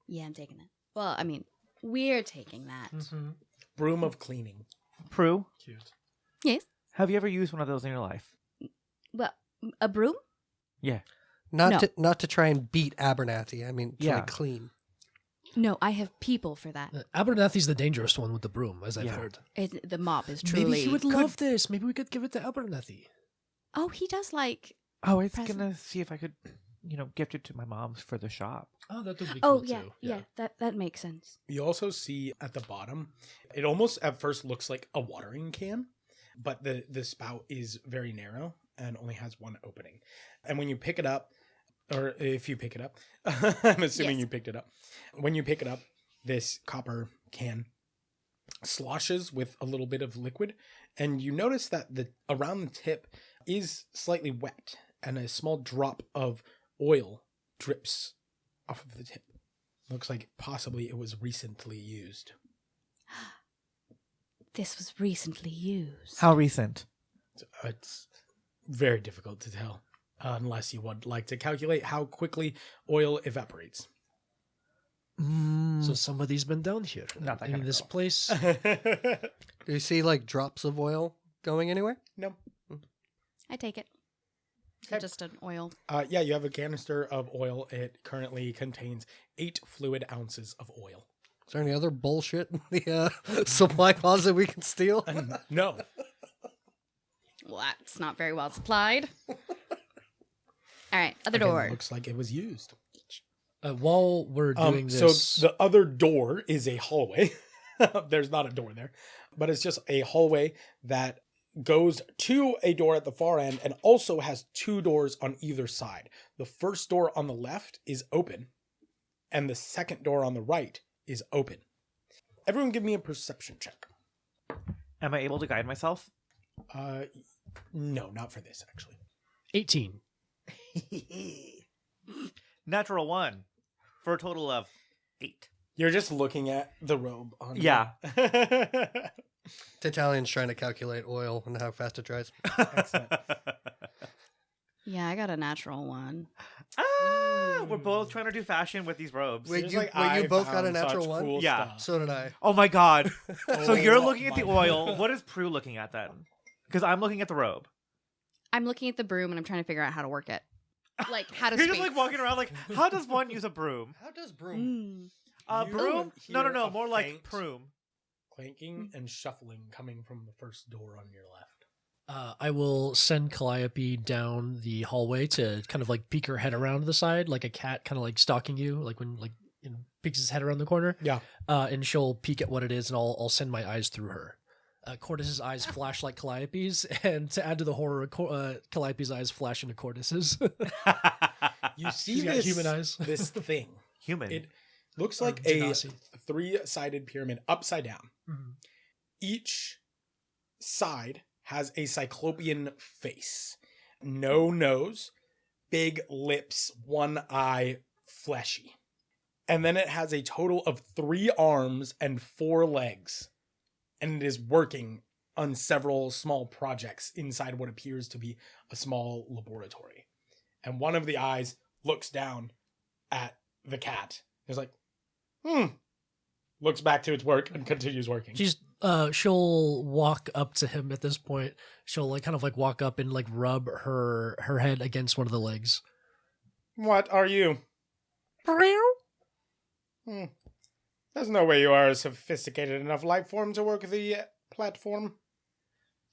Yeah, I'm taking it. Well, I mean, we're taking that. Broom of cleaning. Prue, Cute. Yes. have you ever used one of those in your life? Well, a broom? Yeah. No. Not to try and beat Abernathy. I mean, to Yeah. like clean. No, I have people for that. Abernathy's the dangerous one with the broom, as I've Yeah. heard. The mop is truly. Maybe he would love this. Maybe we could give it to Abernathy. Oh, he does like. Oh, I was Present. going to see if I could, gift it to my mom's for the shop. Oh, that would be Oh cool yeah, too. yeah. That makes sense. You also see at the bottom, it almost at first looks like a watering can, but the spout is very narrow and only has one opening. And when you pick it up, or if you pick it up, I'm assuming Yes. you picked it up. When you pick it up, this copper can sloshes with a little bit of liquid, and you notice that the around the tip is slightly wet, and a small drop of oil drips off of the tip. Looks like possibly it was recently used. This was recently used. How recent? It's very difficult to tell unless you would like to calculate how quickly oil evaporates. So somebody's been down here. Not that in kind of this girl. place. Do you see like drops of oil going anywhere? No. I take it. Okay. Just an oil. Yeah, you have a canister of oil. It currently contains 8 fluid ounces of oil. Is there any other bullshit in the supply closet we can steal? No. Well, that's not very well supplied. All right, other Again, door. looks like it was used. While we're doing this, So the other door is a hallway. There's not a door there, but it's just a hallway that goes to a door at the far end and also has 2 doors on either side. The first door on the left is open, and the second door on the right is open. Everyone give me a perception check. Am I able to guide myself? No, not for this, actually. 18. Natural 1 for a total of 8. You're just looking at the robe on Yeah. Taytalion's trying to calculate oil and how fast it dries. Excellent. Yeah, I got a natural 1. We're both trying to do fashion with these robes. Wait, Just you I both got a found natural such 1? cool Yeah. stuff. So did I. Oh my god. So you're looking at the my oil. What is Prue looking at then? Because I'm looking at the robe. I'm looking at the broom and I'm trying to figure out how to work it. Like, how to You're speak. just like walking around like, how does one use a broom? How does broom? Mm. You Broom? No, hear a more like faint proom. Clanking and shuffling coming from the first door on your left. I will send Calliope down the hallway to kind of like peek her head around to the side, like a cat kind of like stalking you, like when peeks his head around the corner. Yeah. And she'll peek at what it is, and I'll send my eyes through her. Cordys's eyes flash like Calliope's, and to add to the horror, Calliope's eyes flash into Cordys's. You see She's got this, human eyes. this thing. Human. It looks like Or a Genasi. 3-sided pyramid upside down. Mhm. Each side has a cyclopean face. No nose, big lips, one eye, fleshy. And then it has a total of 3 arms and 4 legs. And it is working on several small projects inside what appears to be a small laboratory. And one of the eyes looks down at the cat. It's like, looks back to its work and continues working. She'll walk up to him at this point. She'll like kind of like walk up and like rub her head against one of the legs. What are you? There's no way you are a sophisticated enough life form to work the platform.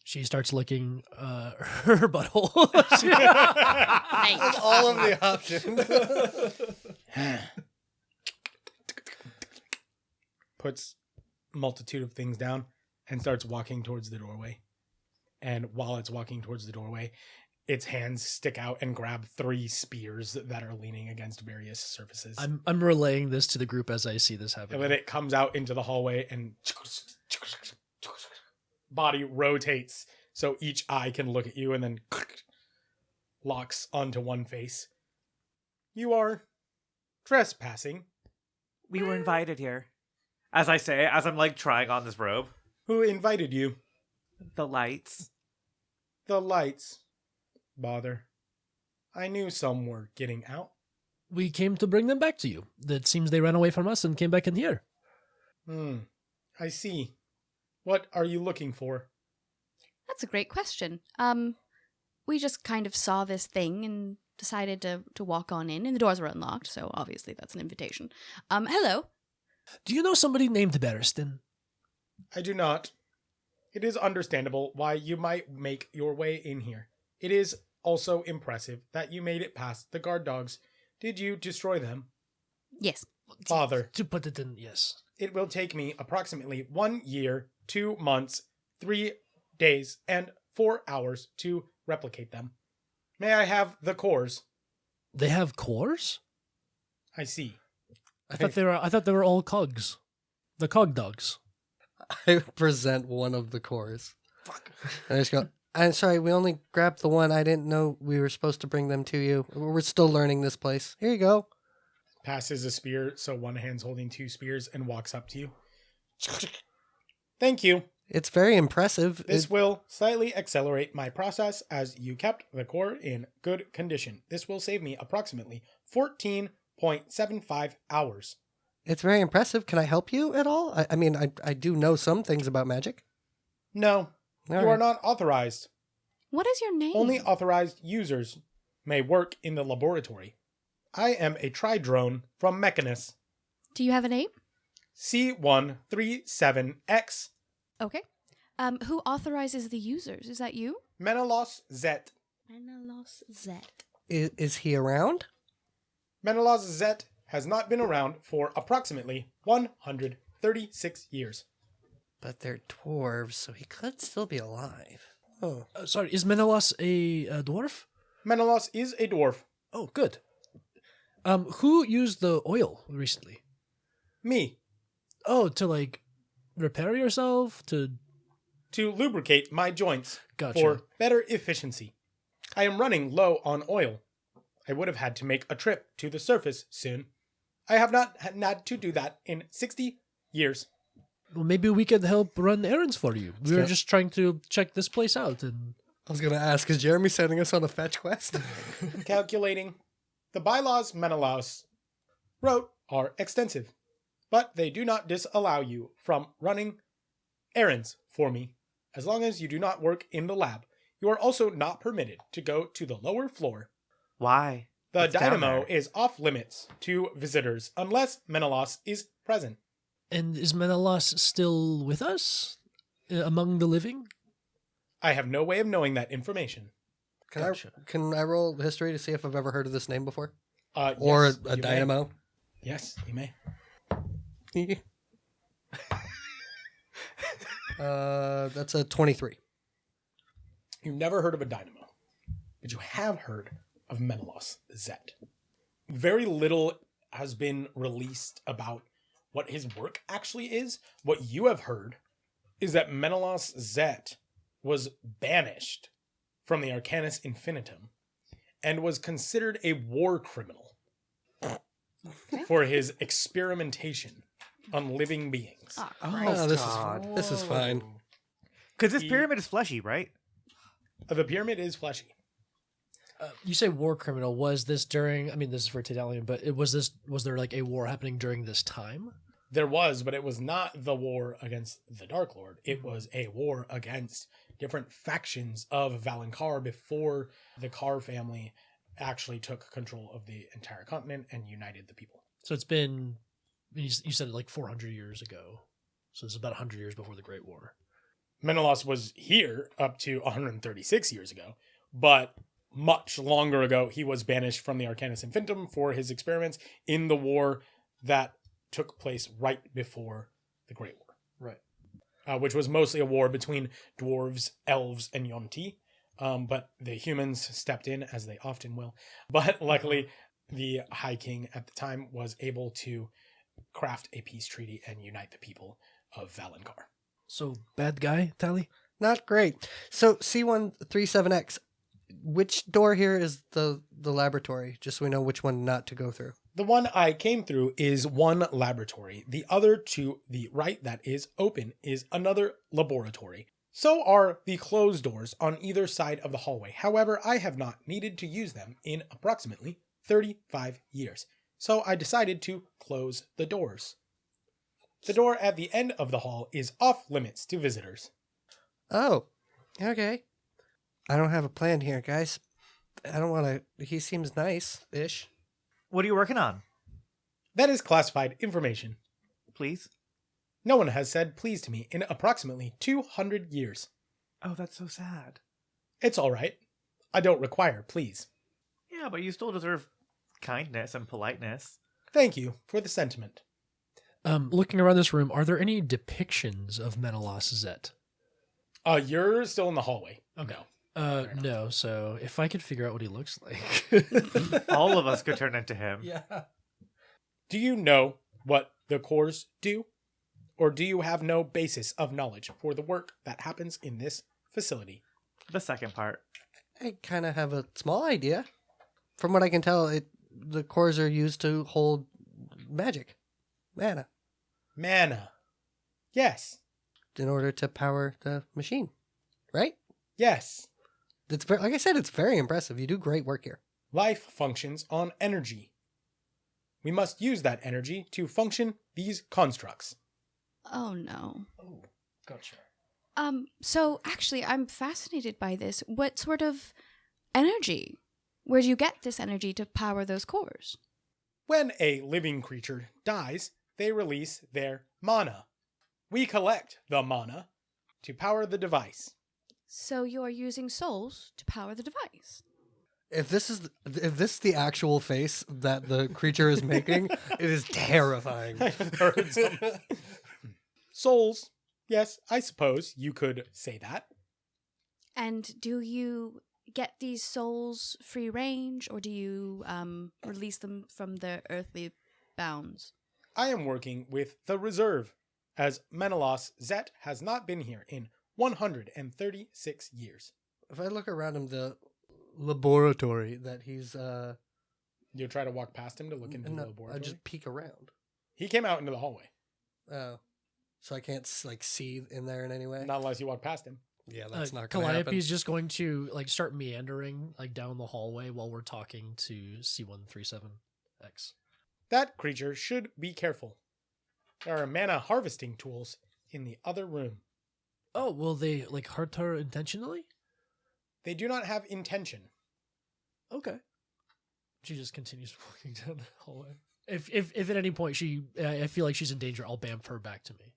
She starts licking her butthole. Nice. All of the options. Puts multitude of things down and starts walking towards the doorway. And while it's walking towards the doorway, its hands stick out and grab 3 spears that are leaning against various surfaces. I'm relaying this to the group as I see this And happening. then it comes out into the hallway and body rotates so each eye can look at you and then locks onto one face. You are trespassing. We were invited here. As I say, as I'm like trying on this robe. Who invited you? The lights. The lights. Bother. I knew some were getting out. We came to bring them back to you. It seems they ran away from us and came back in here. I see. What are you looking for? That's a great question. We just kind of saw this thing and decided to walk on in, and the doors were unlocked, so obviously that's an invitation. Hello. Do you know somebody named Barristan? I do not. It is understandable why you might make your way in here. It is also impressive that you made it past the guard dogs. Did you destroy them? Yes. Father. To put it in, yes. It will take me approximately 1 year, 2 months, 3 days, and 4 hours to replicate them. May I have the cores? They have cores? I see. I thought they were all cogs. The cog dogs. I present one of the cores. Fuck. And I just go, I'm sorry, we only grabbed the one. I didn't know we were supposed to bring them to you. We're still learning this place. Here you go. Passes a spear, so one hand's holding 2 spears, and walks up to you. Thank you. It's very impressive. This will slightly accelerate my process as you kept the core in good condition. This will save me approximately 14.75 hours. It's very impressive. Can I help you at all? I mean, I do know some things about magic. No, you are not authorized. What is your name? Only authorized users may work in the laboratory. I am a tri-drone from Mechanus. Do you have a name? C137X Okay. Who authorizes the users? Is that you? Menelaus Zet. Menelaus Zet. Is he around? Menelaus Zet has not been around for approximately 136 years. But they're dwarves, so he could still be alive. Oh. Sorry, is Menelaus a dwarf? Menelaus is a dwarf. Oh, good. Who used the oil recently? Me. Oh, to like repair yourself? To lubricate my joints Gotcha. for better efficiency. I am running low on oil. I would have had to make a trip to the surface soon. I have not had to do that in 60 years. Well, maybe we could help run errands for you. We were just trying to check this place out, and I was going to ask, is Jeremy sending us on a fetch quest? Calculating. The bylaws Menelaus wrote are extensive, but they do not disallow you from running errands for me. As long as you do not work in the lab, you are also not permitted to go to the lower floor. Why? The What's down dynamo there? is off limits to visitors unless Menelaus is present. And is Menelaus still with us? Among the living? I have no way of knowing that information. Gotcha. Can I roll history to see if I've ever heard of this name before? Yes, Or a you may. dynamo? Yes, you may. That's a 23. You've never heard of a dynamo, but you have heard of Menelaus Zet. Very little has been released about what his work actually is. What you have heard is that Menelaus Zet was banished from the Arcanus Infinitum and was considered a war criminal for his experimentation on living beings. Oh, Oh, God. this is fine. Because this He- pyramid is fleshy, right? The pyramid is fleshy. You say war criminal. Was this during? I mean, this is for Taytalion, but was there like a war happening during this time? There was, but it was not the war against the Dark Lord. It was a war against different factions of Valen-Kar before the Kar family actually took control of the entire continent and united the people. So it's been. You said it like 400 years ago. So it's about 100 years before the Great War. Menelaus was here up to 136 years ago, but much longer ago, he was banished from the Arcanus Infinitum for his experiments in the war that took place right before the Great War. Right. Which was mostly a war between dwarves, elves, and Yonti. but the humans stepped in, as they often will. But luckily, the High King at the time was able to craft a peace treaty and unite the people of Valen-Kar. So, bad guy, Tally? Not great. So C137X, which door here is the laboratory? Just so we know which one not to go through. The one I came through is one laboratory. The other to the right that is open is another laboratory. So are the closed doors on either side of the hallway. However, I have not needed to use them in approximately 35 years. So I decided to close the doors. The door at the end of the hall is off limits to visitors. Oh, okay. I don't have a plan here, guys. I don't want to... He seems nice-ish. What are you working on? That is classified information. Please? No one has said please to me in approximately 200 years. Oh, that's so sad. It's all right. I don't require please. Yeah, but you still deserve kindness and politeness. Thank you for the sentiment. Looking around this room, are there any depictions of Menelaus Zet? You're still in the hallway. Okay. No. No, so if I could figure out what he looks like. All of us could turn into him. Yeah. Do you know what the cores do? Or do you have no basis of knowledge for the work that happens in this facility? The second part. I kind of have a small idea. From what I can tell, the cores are used to hold magic. Mana. Mana. Yes. In order to power the machine. Right? Yes. It's very, like I said, it's very impressive. You do great work here. Life functions on energy. We must use that energy to function these constructs. Oh no. Oh, gotcha. So actually I'm fascinated by this. What sort of energy? Where do you get this energy to power those cores? When a living creature dies, they release their mana. We collect the mana to power the device. So you're using souls to power the device. If this is the actual face that the creature is making, it is terrifying. Heard some. Souls. Yes, I suppose you could say that. And do you get these souls free range, or do you release them from their earthly bounds? I am working with the reserve, as Menelaus Zet has not been here in 136 years. If I look around him, the laboratory that he's You try to walk past him to look into the laboratory? I just peek around. He came out into the hallway. Oh. So I can't see in there in any way? Not unless you walk past him. Yeah, that's not going to happen. Calliope's just going to start meandering down the hallway while we're talking to C137X. That creature should be careful. There are mana harvesting tools in the other room. Oh, will they hurt her intentionally? They do not have intention. Okay. She just continues walking down the hallway. If at any point I feel like she's in danger, I'll bamf her back to me.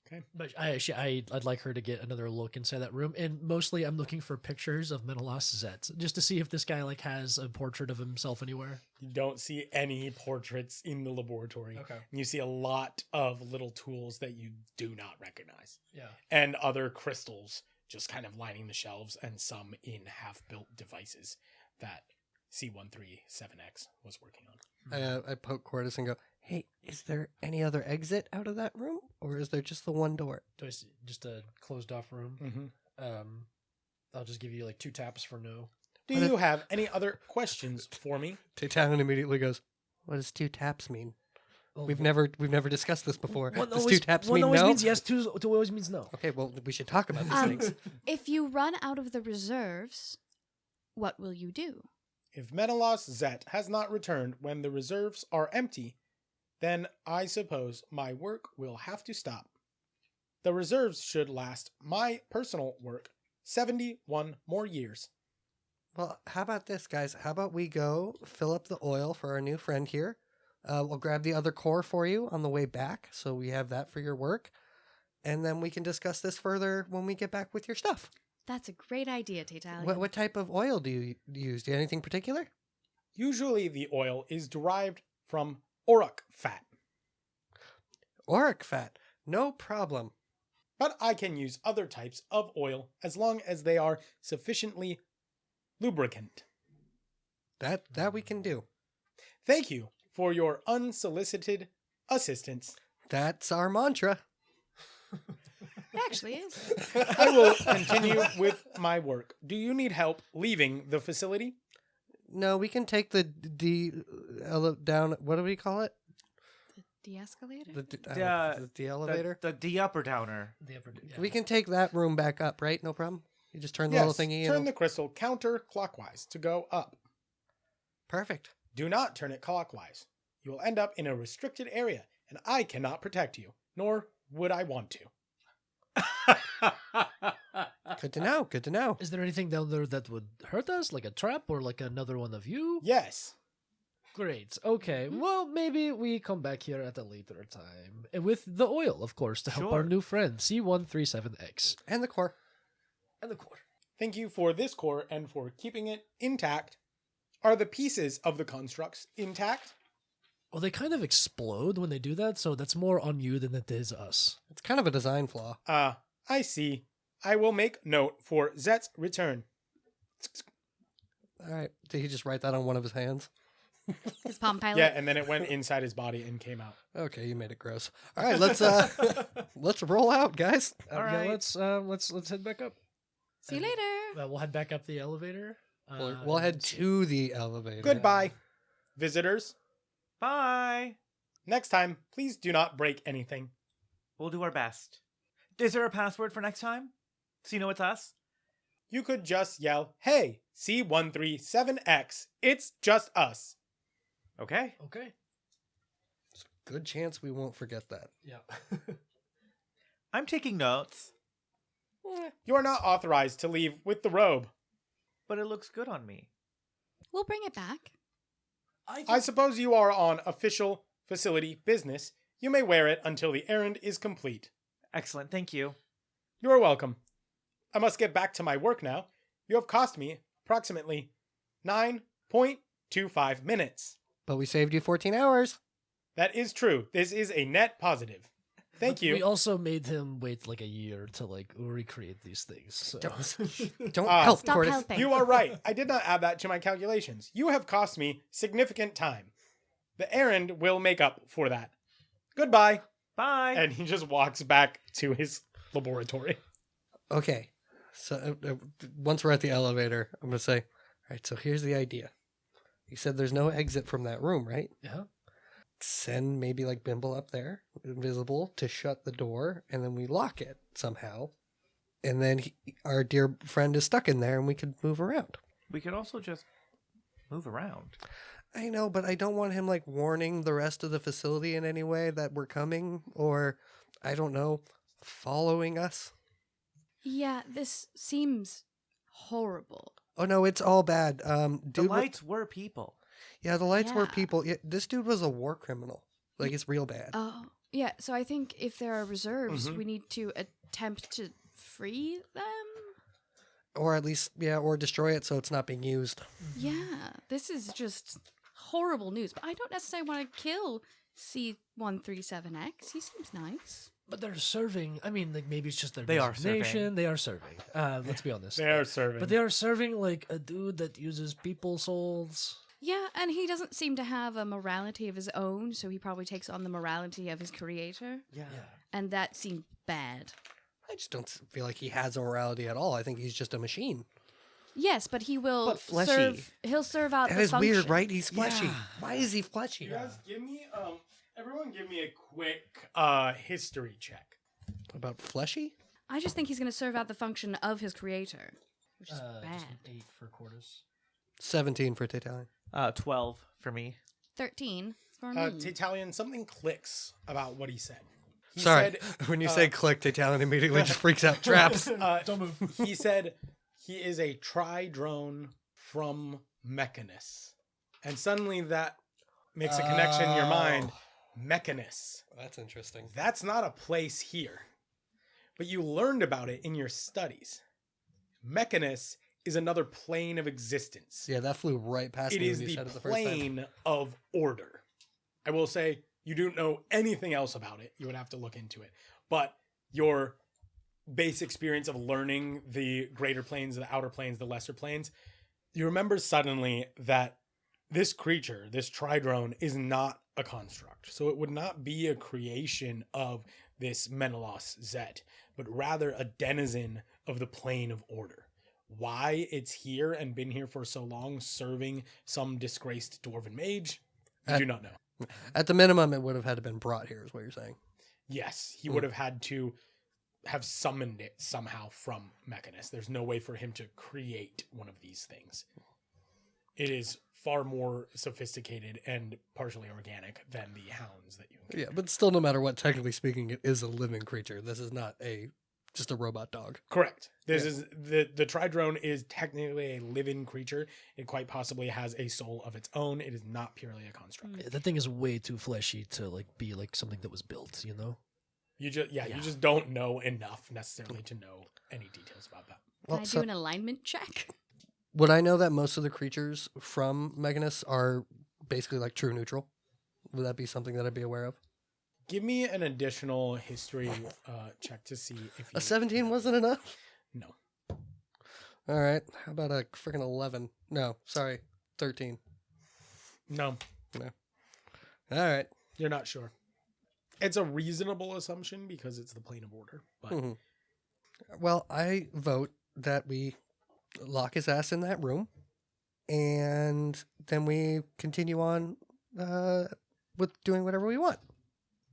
Okay. But I'd like her to get another look inside that room, and mostly I'm looking for pictures of Menelaus Zet, just to see if this guy has a portrait of himself anywhere. You don't see any portraits in the laboratory. Okay. You see a lot of little tools that you do not recognize. Yeah. And other crystals just kind of lining the shelves, and some in half-built devices that C137X was working on. I poke Cordys and go, hey, is there any other exit out of that room? Or is there just the one door? Do I see just a closed off room? Mm-hmm. I'll just give you 2 taps for no. Do you have any other questions for me? Taytalion immediately goes, what does 2 taps mean? Oh, We've never discussed this before. One Does always, 2 taps one mean always no? means yes, 2 always means no. Okay, well, we should talk about these things. If you run out of the reserves, what will you do? If Menelaus Zet has not returned when the reserves are empty, then I suppose my work will have to stop. The reserves should last my personal work 71 more years. Well, how about this, guys? How about we go fill up the oil for our new friend here? We'll grab the other core for you on the way back, so we have that for your work. And then we can discuss this further when we get back with your stuff. That's a great idea, Taytalion. What type of oil do you use? Do you have anything particular? Usually the oil is derived from auroch fat. Auric fat. No problem. but I can use other types of oil as long as they are sufficiently lubricant. That we can do. Thank you for your unsolicited assistance. That's our mantra. It actually is. I will continue with my work. Do you need help leaving the facility? No, we can take the down. What do we call it? The de-escalator? The elevator. The upper downer. We can take that room back up, right? No problem. You just turn the Yes, little thingy in. turn the crystal counterclockwise to go up. Perfect. Do not turn it clockwise. You will end up in a restricted area, and I cannot protect you, nor would I want to. Good to know. Good to know. Is there anything down there that would hurt us, like a trap or like another one of you? Yes. Great. Okay. Well, maybe we come back here at a later time. And with the oil, of course, to help our Sure. new friend, C137X. And the core. And the core. Thank you for this core and for keeping it intact. Are the pieces of the constructs intact? Well, they kind of explode when they do that, so that's more on you than it is us. It's kind of a design flaw. I see. I will make note for Zet's return. All right. Did he just write that on one of his hands? His Palm Pilot? Yeah, and then it went inside his body and came out. Okay, you made it gross. All right, let's let's roll out, guys. All Yeah, right. let's head back up. See you later. We'll head back up the elevator. We'll head to the elevator. Goodbye, visitors. Bye. Next time, please do not break anything. We'll do our best. Is there a password for next time? So you know it's us? You could just yell, "Hey, C137X, it's just us." Okay. Okay. Good chance we won't forget that. Yeah. I'm taking notes, You are not authorized to leave with the robe. but it looks good on me. We'll bring it back. I suppose you are on official facility business. You may wear it until the errand is complete. Excellent. Thank you. You are welcome. I must get back to my work now. You have cost me approximately 9.25 minutes. But we saved you 14 hours. That is true. This is a net positive. Thank you. We also made him wait like a year to like recreate these things. So. Don't Ah. help, Stop Cordys. helping. You are right. I did not add that to my calculations. You have cost me significant time. The errand will make up for that. Goodbye. Bye. And he just walks back to his laboratory. Okay. So once we're at the elevator, I'm going to say, all right, so here's the idea. You said there's no exit from that room, right? Yeah. Send maybe like Bimble up there, invisible, to shut the door, and then we lock it somehow. And then our dear friend is stuck in there and we can move around. We could also just move around. I know, but I don't want him like warning the rest of the facility in any way that we're coming, or I don't know, following us. Yeah, this seems horrible. Oh no, it's all bad. The Dude, lights were people. yeah, the lights were Yeah. people. Yeah, this dude was a war criminal. Like it's real bad. Oh, yeah. So I think if there are reserves, Mhm. we need to attempt to free them. Or at least, yeah, or destroy it so it's not being used. Yeah, this is just horrible news. But I don't necessarily want to kill C137X. He seems nice. But they're serving. I mean, like maybe it's just their They are designation. serving. They are serving. Let's be honest. They are serving. But they are serving like a dude that uses people's souls. Yeah, and he doesn't seem to have a morality of his own, so he probably takes on the morality of his creator. Yeah. And that seemed bad. I just don't feel like he has a morality at all. I think he's just a machine. Yes, but he will But fleshy. serve. He'll serve out That the is function. weird, right? He's fleshy. Yeah. Why is he fleshy? You guys give me, everyone give me a quick, history check. About fleshy? I just think he's going to serve out the function of his creator, which is Just bad. an 8 for Cordys. 17 for Taytalion. 12 for me. 13 for me. Taytalion, something clicks about what he said. He Sorry, said, when you say click, Taytalion immediately just freaks out. Traps. Don't move. he said he is a tri-drone from Mechanus. And suddenly that makes a connection in your mind. Mechanus. That's interesting. That's not a place here. But you learned about it in your studies. Mechanus is another plane of existence. Yeah, that flew right past It me is when you the said it the first time. plane of order. I will say, you don't know anything else about it. You would have to look into it. But your base experience of learning the greater planes, the outer planes, the lesser planes, you remember suddenly that this creature, this Tridrone, is not a construct. So it would not be a creation of this Menelaus Zet, but rather a denizen of the plane of order. Why it's here and been here for so long, serving some disgraced dwarven mage, we do not know. At the minimum, it would have had to been brought here, is what you're saying. Yes, he would have had to have summoned it somehow from Mechanus. There's no way for him to create one of these things. It is far more sophisticated and partially organic than the hounds that you encounter. Yeah, but still, no matter what, technically speaking, it is a living creature. This is not just a robot dog. Correct. This is the Tridrone is technically a living creature. It quite possibly has a soul of its own. It is not purely a construct. Yeah, that thing is way too fleshy to like be like something that was built, you know? You just don't know enough necessarily to know any details about that. Can I do an alignment check? Would I know that most of the creatures from Mechanus are basically like true neutral? Would that be something that I'd be aware of? Give me an additional history check to see if you... A 17 wasn't enough? No. All right. How about a freaking 11? No, sorry. 13. No. All right. You're not sure. It's a reasonable assumption because it's the plane of order. But Well, I vote that we lock his ass in that room and then we continue on with doing whatever we want.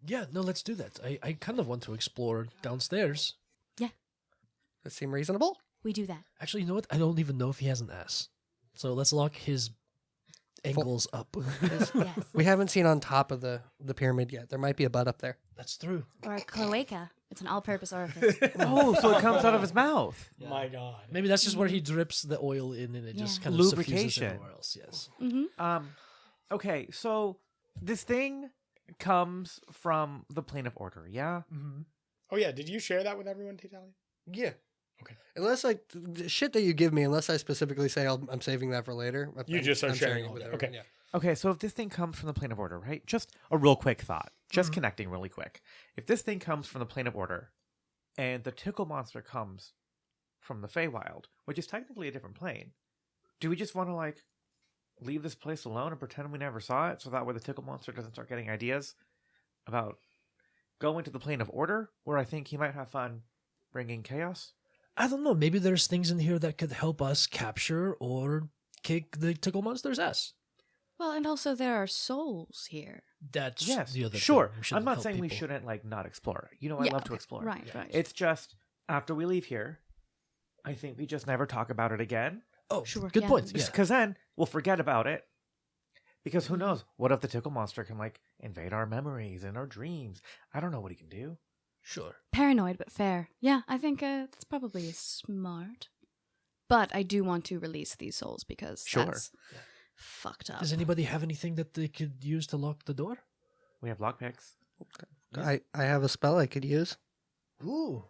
Yeah, no, let's do that. I kind of want to explore downstairs. Yeah, Does that seem reasonable? we do that. Actually, you know what? I don't even know if he has an ass. So let's lock his ankles up. Yes. We haven't seen on top of the pyramid yet. There might be a butt up there. That's true. Or a cloaca. It's an all-purpose orifice. Oh, so it comes out of his mouth. my God. Maybe that's just where he drips the oil in and it just Yeah. kind of suffuses Lubrication. everywhere else. Yes. Mm-hmm. Okay, so this thing comes from the plane of order, yeah? Oh yeah, did you share that with everyone, Taytalion? Yeah. Okay. Unless the shit that you give me, unless I specifically say I'm saving that for later. You I'm- just are I'm sharing it all with that. everyone. Okay. Yeah. Okay, so if this thing comes from the plane of order, right? Just a real quick thought. Just connecting really quick. If this thing comes from the plane of order and the tickle monster comes from the Feywild, which is technically a different plane, do we just want to like leave this place alone and pretend we never saw it so that way the tickle monster doesn't start getting ideas about going to the plane of order where I think he might have fun bringing chaos? I don't know. Maybe there's things in here that could help us capture or kick the tickle monster's ass. Well, and also there are souls here. That's Yes, the other sure. thing. We shouldn't I'm not help saying we people. shouldn't like not explore. You know, I love to explore. Right, right. It's just after we leave here, I think we just never talk about it again. Oh, Sure, good yeah. point. Yeah. Because then we'll forget about it. Because who knows? What if the tickle monster can like invade our memories and our dreams? I don't know what he can do. Sure. Paranoid, but fair. Yeah, I think that's probably smart. But I do want to release these souls because Sure. that's fucked up. Does anybody have anything that they could use to lock the door? We have lockpicks. I have a spell I could use, Ooh.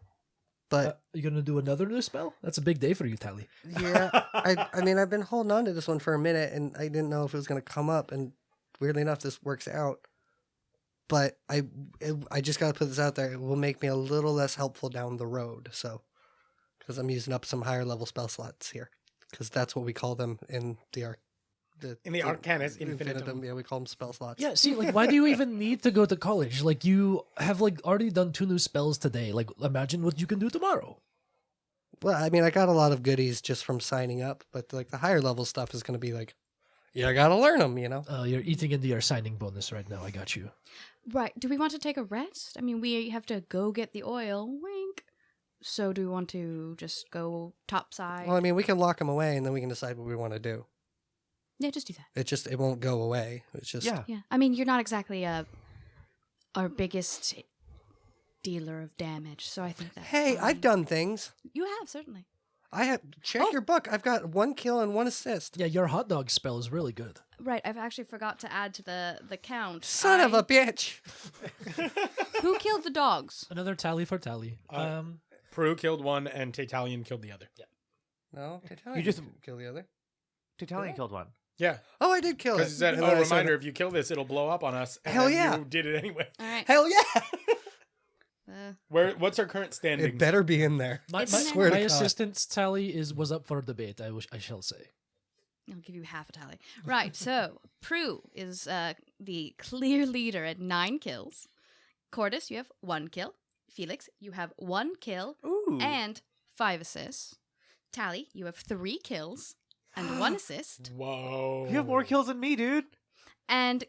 but You gonna do another new spell? That's a big day for you, Tally. yeah, I mean I've been holding on to this one for a minute, and I didn't know if it was going to come up. And weirdly enough, this works out. But I just got to put this out there. It will make me a little less helpful down the road. So, because I'm using up some higher level spell slots here, because that's what we call them in the Arcanus Infinitum. Yeah, we call them spell slots. Yeah, see, like, why do you even need to go to college? Like, you have, like, already done 2 new spells today. Like, imagine what you can do tomorrow. Well, I mean, I got a lot of goodies just from signing up, but like the higher level stuff is going to be like, yeah, I got to learn them, you know? You're eating into your signing bonus right now. I got you. Right. Do we want to take a rest? I mean, we have to go get the oil. Wink. So do we want to just go topside? Well, I mean, we can lock them away and then we can decide what we want to do. Yeah, just do that. It won't go away. It's just, Yeah. Yeah. I mean, you're not exactly our biggest dealer of damage, so I think that's hey, fine. I've done things. You have, certainly. I have, check your book. I've got 1 kill and 1 assist. Yeah, your hot dog spell is really good. Right, I've actually forgot to add to the count. Son of a bitch. Who killed the dogs? Another tally for Tally. Prue killed one and Taytalion killed the other. No, Taytalion You just- didn't kill the other. Taytalion killed one. Yeah, Oh, I did kill it. because he said, And then "Oh, I said, reminder: if you kill this, it'll blow up on us." And Hell then yeah. You did it anyway. All right. Hell yeah. What's our current standing? It better be in there. My, It's my, in Swear my to God. assistant's tally was up for debate. I shall say. I'll give you half a tally. Right, so Prue is the clear leader at 9 kills. Cordys, you have 1 kill. Felix, you have 1 kill Ooh. and 5 assists. Tally, you have 3 kills and 1 assist. Whoa. You have more kills than me, dude. And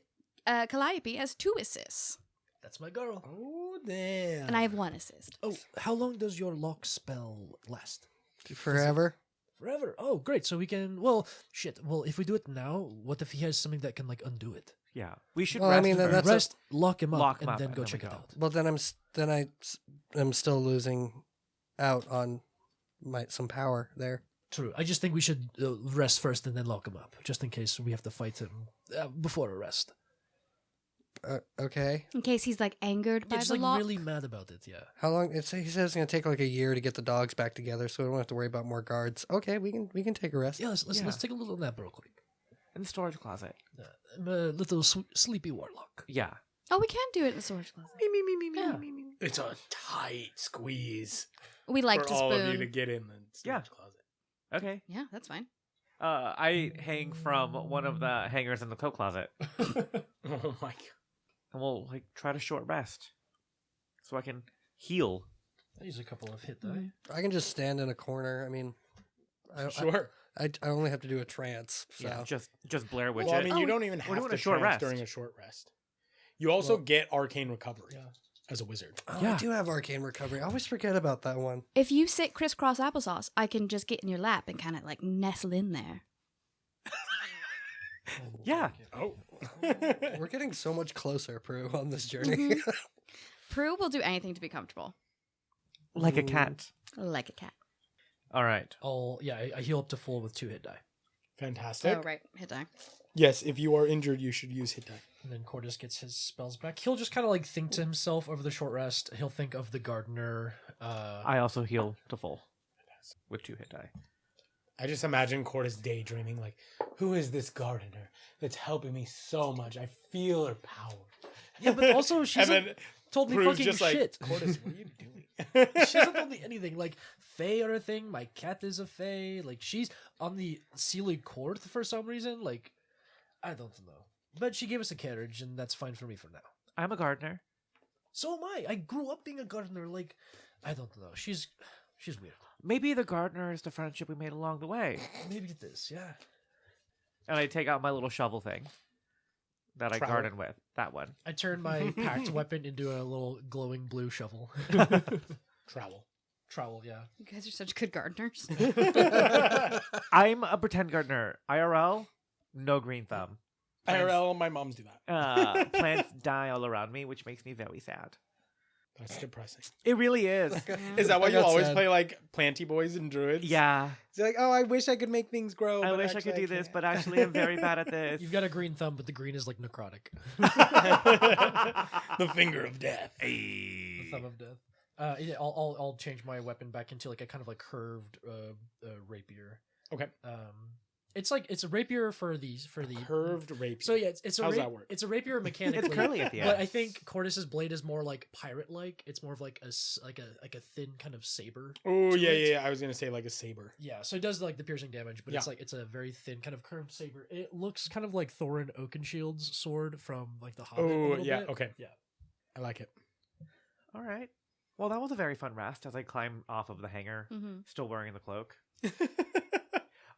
Calliope has 2 assists. That's my girl. Oh, damn. And I have 1 assist. Oh, how long does your lock spell last? Forever. Forever. Oh, great. So we can. Well, shit. Well, if we do it now, what if he has something that can like undo it? Yeah. We should Well, I rest mean, first. that's Rest, lock him up, Lock him and up, then and go then we check it go. out. Well, then I'm still losing out on some power there. True. I just think we should rest first and then lock him up, just in case we have to fight him before arrest. Okay. In case he's like angered by Yeah, just the like lock. really mad about it. Yeah. How long? He says it's gonna take like a year to get the dogs back together, so we don't have to worry about more guards. Okay, we can take a rest. Yeah. Let's Yeah. take a little nap real quick. In the storage closet. I'm a little sleepy warlock. Yeah. Oh, we can do it in the storage closet. Yeah. It's a tight squeeze We like for to all spoon. of you to get in the storage closet. Okay. Yeah, that's fine. I hang from one of the hangers in the coat closet, Oh my god. and we'll like try to short rest, so I can heal. I use a couple of hit die. Mhm. I can just stand in a corner. I mean, Sure. I only have to do a trance. So. Yeah. Just Blair Witch Well, I it. mean, you don't even have doing to a short trance rest. during a short rest. You also Well- get arcane recovery Yeah. as a wizard. Oh, Yeah. I do have arcane recovery. I always forget about that one. If you sit crisscross applesauce, I can just get in your lap and kind of like nestle in there. Yeah. Oh. We're getting so much closer, Prue, on this journey. Mhm. Prue will do anything to be comfortable, Like a Mm. cat. like a cat. All right. I heal up to full with 2 hit die. Fantastic. Oh, right. Hit die. Yes, if you are injured, you should use hit die. And then Cordys gets his spells back. He'll just kind of like think to himself over the short rest. He'll think of the gardener. I also heal to full with 2 hit die. I just imagine Cordys daydreaming, like, who is this gardener that's helping me so much? I feel her power. Yeah, but also she's And like, then told me Prue's fucking just like, shit. Cordys, what are you doing? She hasn't told me anything. Like, Fae are a thing. My cat is a Fae. Like, she's on the sealed court for some reason. Like, I don't know. But she gave us a carriage, and that's fine for me for now. I'm a gardener. So am I. I grew up being a gardener. Like, I don't know. She's weird. Maybe the gardener is the friendship we made along the way. Maybe it is. Yeah. And I take out my little shovel thing that I Trowel. garden with. That one. I turned my packed weapon into a little glowing blue shovel. Trowel. Trowel, yeah. You guys are such good gardeners. I'm a pretend gardener. IRL, no green thumb. IRL, my moms do that. Plants die all around me, which makes me very sad. That's depressing. It really is. Is that why I you got always sad. play, like, Planty Boys and Druids? Yeah. It's like, oh, I wish I could make things grow. I but wish I actually could do this, can't. but actually I'm very bad at this. You've got a green thumb, but the green is like necrotic. The finger of death. The thumb of death. Yeah, I'll change my weapon back into like a kind of like curved rapier. Okay. It's a rapier for the Curved rapier. So yeah, it's a How's that work? It's a rapier mechanically. It's curly at the But end. I think Cordys's blade is more like pirate-like. It's more of like a thin kind of saber. Oh, to yeah, it. yeah. I was going to say, like, a saber. Yeah, so it does like the piercing damage, but Yeah. it's a very thin kind of curved saber. It looks kind of like Thorin Oakenshield's sword from like the Hobbit. a Oh, little yeah. bit. Okay. Yeah. I like it. All right. Well, that was a very fun rest as I climb off of the hanger, Mm-hmm. still wearing the cloak.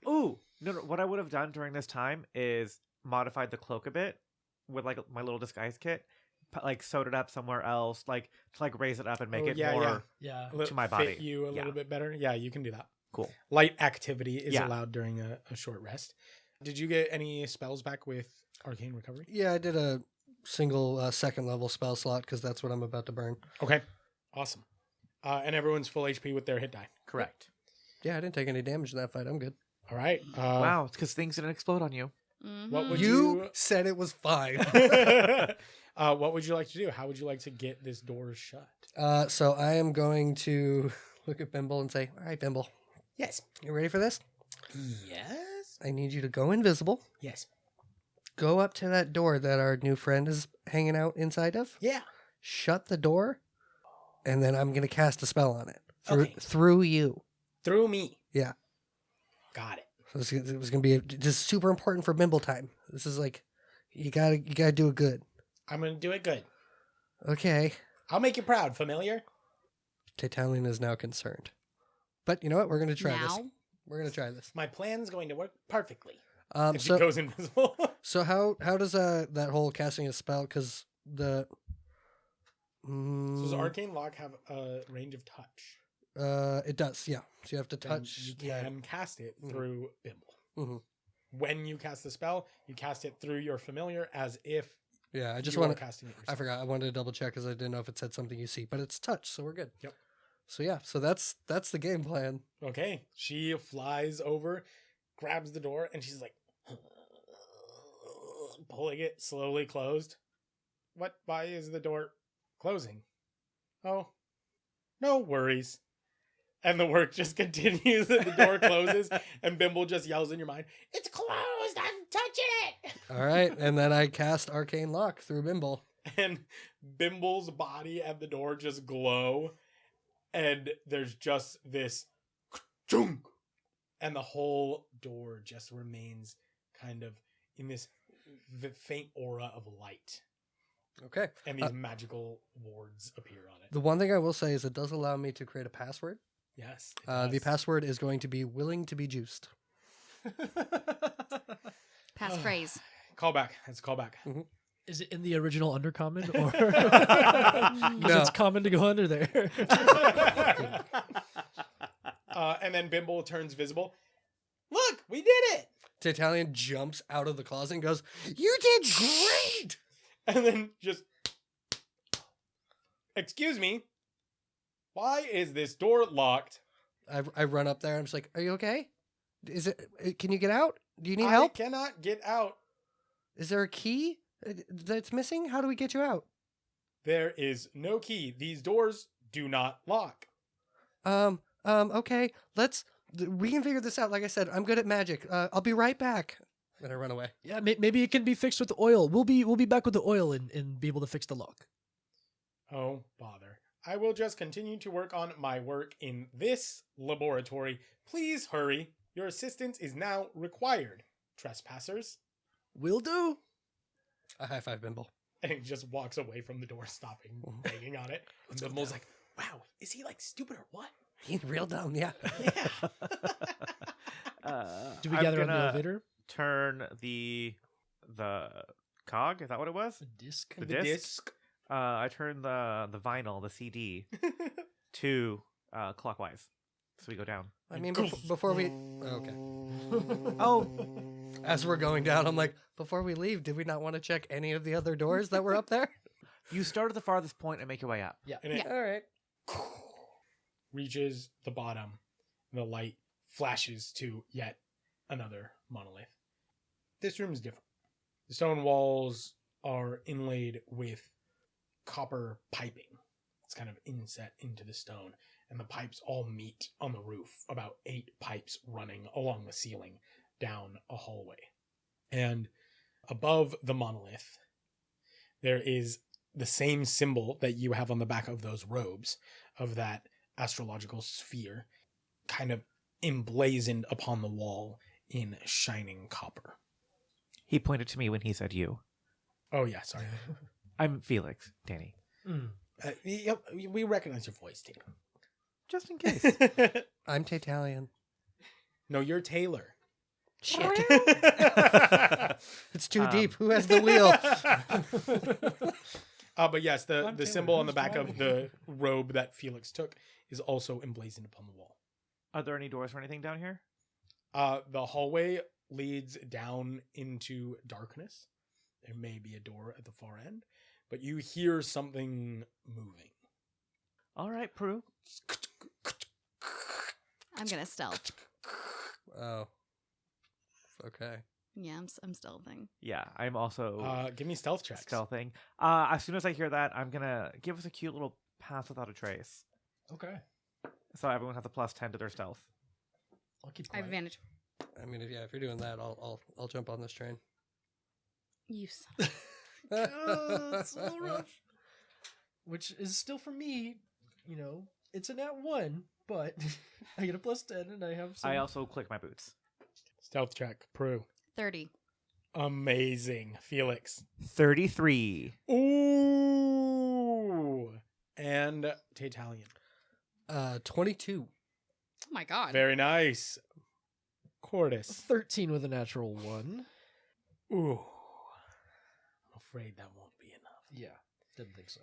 Ooh, no, what I would have done during this time is modified the cloak a bit with like my little disguise kit, like sewed it up somewhere else, like to like raise it up and make Oh, it yeah, more. Yeah. Li- To my Fit body. you a Yeah. little bit better. Yeah, you can do that. Cool. Light activity is Yeah. allowed during a short rest. Did you get any spells back with Arcane Recovery? Yeah, I did a single second level spell slot because that's what I'm about to burn. Okay. Awesome. And everyone's full HP with their hit die. Correct. Yeah, I didn't take any damage in that fight. I'm good. All right. Wow, it's because things didn't explode on you. Mm-hmm. What would You said it was fine. what would you like to do? How would you like to get this door shut? So I am going to look at Bimble and say, all right, Bimble, Yes. you ready for this? Yes. I need you to go invisible. Yes. Go up to that door that our new friend is hanging out inside of. Yeah. Shut the door and then I'm gonna cast a spell on it Okay. through you. Through me. Yeah. Got it. So it was gonna be just super important for Bimble time. This is like you gotta do it good. I'm going to do it good. Okay. I'll make you proud, familiar. Taytalion is now concerned, but you know what? We're gonna try this. Now? We're gonna try this. My plan's going to work perfectly. If So he goes invisible. so how does that whole casting a spell? Because the So does Arcane Lock have a range of touch? it does, yeah. So you have to Then touch. you can cast it through Bimble. Mhm. When you cast the spell, you cast it through your familiar as if Yeah, I just you are want to. casting it I yourself. forgot. I wanted to double check because I didn't know if it said something you see, but it's touch, so we're good. Yep. So yeah, so that's the game plan. Okay. She flies over, grabs the door, and she's like pulling it slowly closed. What? Why is the door closing? Oh, no worries. And the work just continues. The door closes, and Bimble just yells in your mind, "It's closed! I'm touching it!" All right, and then I cast Arcane Lock through Bimble. And Bimble's body and the door just glow, and there's just this chunk, and the whole door just remains kind of in this faint aura of light, Okay. and these magical wards appear on it. The one thing I will say is it does allow me to create a password. Yes. The password is going to be willing to be juiced. Passphrase. Callback. That's a callback. Is it in the original undercommon, or No. because it's common to go under there? And then Bimble turns visible. Look, we did it! Taytalion jumps out of the closet and goes, "You did great!" And then just, excuse me, why is this door locked? I run up there. I'm just like, "Are you okay? Is it? Can you get out? Do you need I help? cannot get out. Is there a key that's missing? How do we get you out?" There is no key. These doors do not lock. Okay. We can figure this out. Like I said, I'm good at magic. I'll be right back. Then I run away. Yeah, maybe it can be fixed with the oil. We'll be back with the oil and be able to fix the lock. Oh, bother. I will just continue to work on my work in this laboratory. Please hurry. Your assistance is now required, trespassers. Will do. I high five Bimble. And he just walks away from the door, stopping, banging on it. And Bimble's like, wow, is he like stupid or what? He's real dumb, yeah. Yeah. Do we I'm gather on the gonna elevator? Turn the cog. Is that what it was? The disc. The disc? I turn the vinyl, the CD, to clockwise, so we go down. I mean, before we... Okay. Oh, As we're going down, I'm like, before we leave, did we not want to check any of the other doors that were up there? you start at the farthest point and make your way up. Yeah. And it All right. reaches the bottom. The light flashes to yet another monolith. This room is different. The stone walls are inlaid with copper piping. It's kind of inset into the stone, and the pipes all meet on the roof, about 8 pipes running along the ceiling down a hallway. And above the monolith, there is the same symbol that you have on the back of those robes, of that astrological sphere, kind of emblazoned upon the wall in shining copper. He pointed to me when he said you. Oh yeah, sorry. I'm Felix, Danny. Yep, we recognize your voice, too. Just in case. I'm Taytalion. No, you're Taylor. Shit. It's too deep. Who has the wheel? But yes, the Taylor. symbol on the Who's back of driving? the robe that Felix took is also emblazoned upon the wall. Are there any doors or anything down here? The hallway leads down into darkness. There may be a door at the far end, but you hear something moving. All right, Prue. I'm gonna stealth. Oh. Okay. Yeah, I'm stealthing. Yeah, I'm also Give me stealth checks. stealthing. As soon as I hear that, I'm gonna give us a cute little pass without a trace. Okay. So everyone has a +10 to their stealth. I'll keep I have quiet. advantage. I mean, if you're doing that, I'll jump on this train. Use. It's a little rough. Which is still for me it's a nat 1, but I get a +10 and I have some... I also click my boots. Stealth check. Prue. 30. Amazing. Felix. 33. Ooh. And Taytalion. 22. Oh my god. Very nice. Cordys. 13 with a natural 1. Ooh. I'm afraid that won't be enough. Yeah, didn't think so.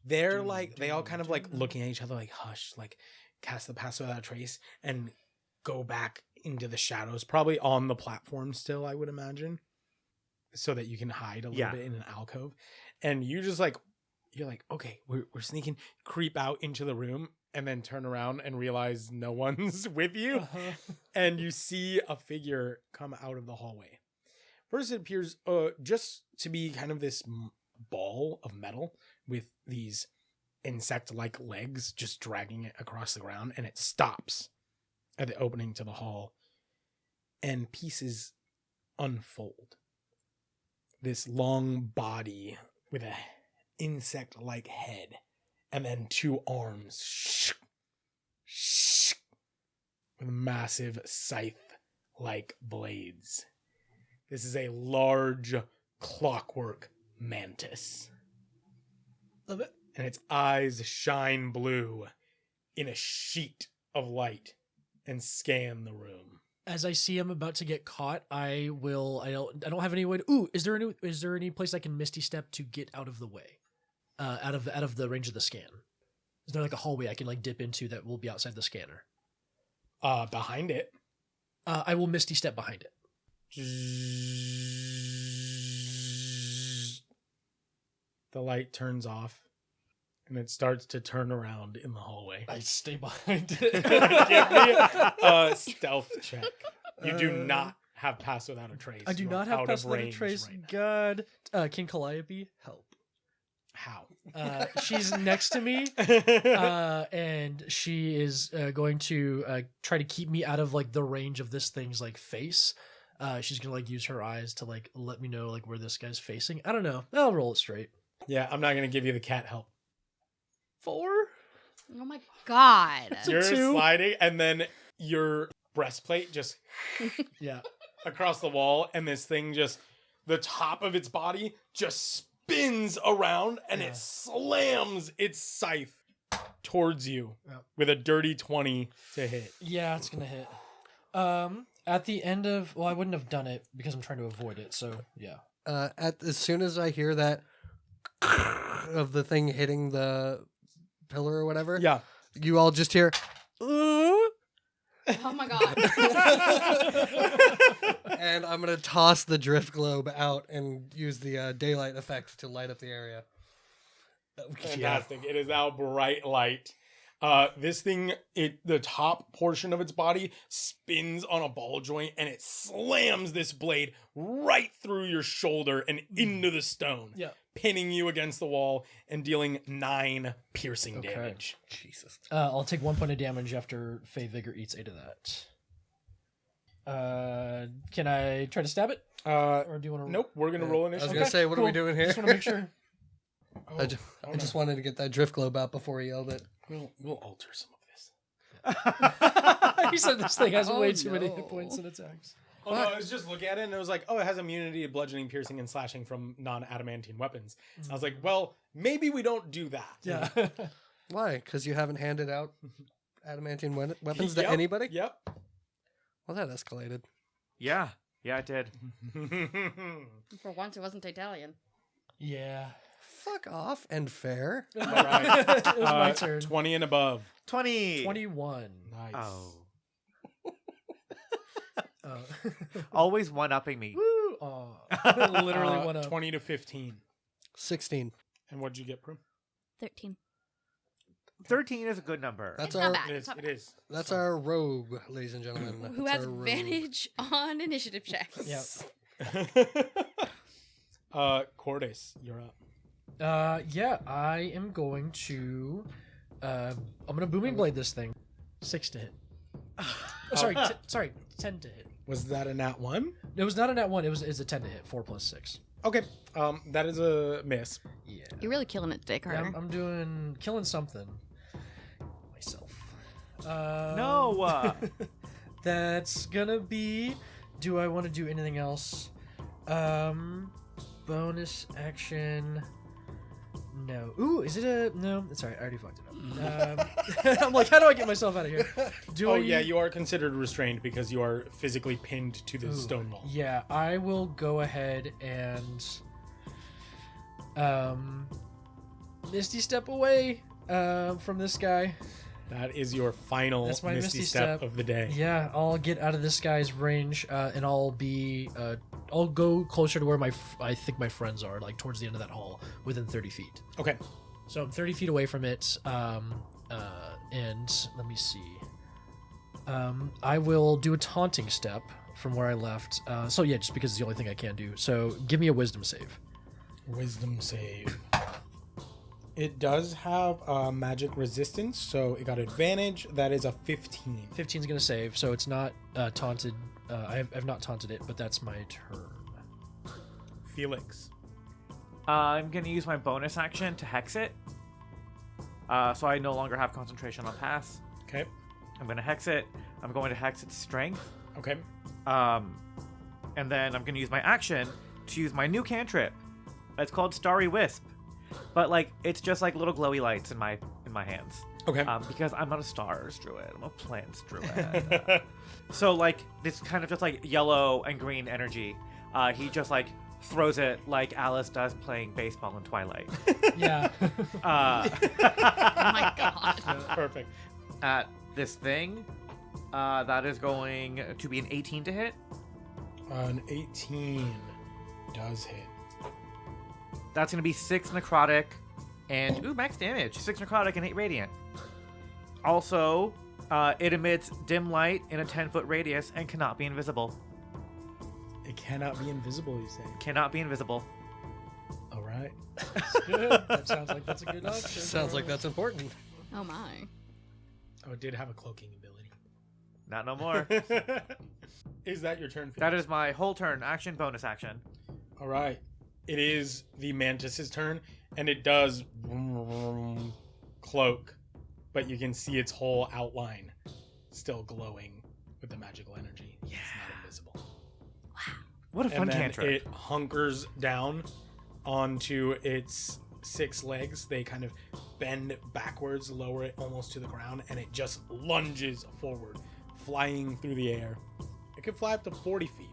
They're they all kind of looking at each other like, hush, cast the pass without a trace and go back into the shadows, probably on the platform still, I would imagine, so that you can hide a little bit in an alcove. And you just you're like, okay, we're sneaking, creep out into the room and then turn around and realize no one's with you. Uh-huh. And you see a figure come out of the hallway. First, it appears just to be kind of this ball of metal with these insect-like legs just dragging it across the ground, and it stops at the opening to the hall, and pieces unfold. This long body with a insect-like head, and then 2 arms with massive scythe-like blades. This is a large clockwork mantis. Love it. And its eyes shine blue in a sheet of light and scan the room. As I see him about to get caught, I don't have any way to... Ooh, is there any place I can Misty Step to get out of the way? Out of the range of the scan? Is there a hallway I can dip into that will be outside the scanner? Behind it. I will Misty Step behind it. The light turns off, and it starts to turn around in the hallway. I stay behind it. Give me a stealth check. You do not have pass without a trace. I do not have pass without a trace. Right God. Can Calliope help? How? She's next to me, and she is going to try to keep me out of the range of this thing's face. She's gonna use her eyes to let me know where this guy's facing. I don't know. I'll roll it straight. Yeah, I'm not gonna give you the cat help. 4. Oh my god. You're 2. sliding, and then your breastplate just Yeah. across the wall, and this thing the top of its body just spins around, and it slams its scythe towards you with a dirty 20 to hit. Yeah, it's gonna hit. At the end of... Well, I wouldn't have done it because I'm trying to avoid it, so yeah. As soon as I hear that of the thing hitting the pillar or whatever, you all just hear... Oh my god. And I'm going to toss the drift globe out and use the daylight effect to light up the area. Fantastic. It is now bright light. This thing, the top portion of its body spins on a ball joint, and it slams this blade right through your shoulder and into the stone, pinning you against the wall and dealing 9 piercing damage. Jesus. I'll take 1 point of damage after Fey Vigor eats 8 of that. Can I try to stab it? Or do you want to? Nope. We're gonna roll I was initiative. going to say, what are we doing here? Just want to make sure. I just wanted to get that drift globe out before he yelled it. We'll alter some of this. He said this thing has way too many hit points and attacks. Oh, no, I was just looking at it, and it was like, oh, it has immunity to bludgeoning, piercing, and slashing from non-adamantine weapons. I was like, well, maybe we don't do that. Yeah. Why? Because you haven't handed out adamantine weapons to anybody? Yep. Well, that escalated. Yeah, it did. For once, it wasn't Taytalion. Yeah. Fuck off and fair. All right. It was my turn. 20 and above. 20. 21. Nice. Oh. Oh. Always one-upping me. Woo! Oh. Literally one up. 20 to 15. 16. And what'd you get, Prue? 13. 13 is a good number. That's It's our not bad. It is. That's our rogue, ladies and gentlemen. Who That's has our rogue. advantage on initiative checks. Yep. Cordys, you're up. Yeah, I am going to I'm gonna booming blade this thing. 6 to hit. Sorry, 10 to hit. Was that a nat 1? It was not a nat 1, it's a 10 to hit. 4 plus 6. Okay. That is a miss. Yeah. You're really killing it today, Carter. Yeah, I'm killing something. No. That's gonna be. Do I want to do anything else? Bonus action. No. Ooh, is it a no? It's alright. I already fucked it up. I'm like, how do I get myself out of here? Yeah, you are considered restrained because you are physically pinned to the stone wall. Yeah, I will go ahead and Misty Step away from this guy. That is your final That's my Misty Step of the day. Yeah, I'll get out of this guy's range, and I'll go closer to where I think my friends are, like towards the end of that hall, within 30 feet. Okay. So I'm 30 feet away from it, and let me see. I will do a taunting step from where I left. So yeah, just because it's the only thing I can do. So give me a wisdom save. Wisdom save. It does have magic resistance, so it got advantage. That is a 15. 15 is going to save, so it's not taunted. I've not taunted it, but that's my turn. Felix. I'm going to use my bonus action to hex it. So I no longer have concentration on pass. Okay. I'm going to hex it. I'm going to hex its strength. Okay. And then I'm going to use my action to use my new cantrip. It's called Starry Wisp. But like it's just like little glowy lights in my hands. Okay. Because I'm not a stars druid. I'm a plants druid. So like this kind of just like yellow and green energy. He just like throws it like Alice does playing baseball in Twilight. Yeah. Oh my god. Perfect. At this thing, that is going to be an 18 to hit. An 18 does hit. That's going to be 6 necrotic and max damage. 6 necrotic and 8 radiant. Also, it emits dim light in a 10-foot radius and cannot be invisible. It cannot be invisible, you say? Cannot be invisible. All right. That's good. That sounds like that's a good option. Sounds like that's important. Oh my. Oh, it did have a cloaking ability. Not no more. Is that your turn, Felix? That is my whole turn. Action, bonus action. All right. It is the mantis's turn, and it does cloak, but you can see its whole outline still glowing with the magical energy. Yeah. It's not invisible. What a fun And then cantrip. it hunkers down onto its 6 legs. They kind of bend backwards, lower it almost to the ground, and it just lunges forward, flying through the air. It can fly up to 40 feet.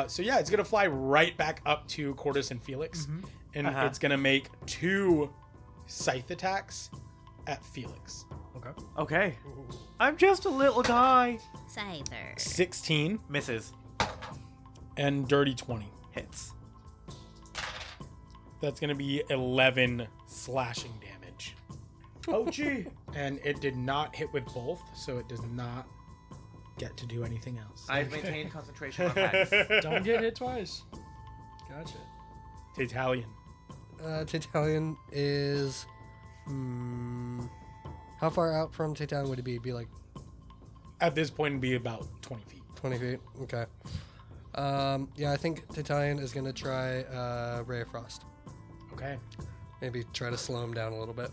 So yeah, it's going to fly right back up to Cordys and Felix, and it's going to make 2 scythe attacks at Felix. Okay. I'm just a little guy. Scyther. 16 Misses. and dirty 20. Hits. That's going to be 11 slashing damage. Oh, gee. And it did not hit with both, so it does not get to do anything else. I've maintained concentration on hex. Don't get hit twice. Gotcha. Taytalion. Taytalion is... how far out from Taytalion would it be? Be like At this point, it'd be about 20 feet. 20 feet? Okay. Yeah, I think Taytalion is going to try Ray of Frost. Okay. Maybe try to slow him down a little bit.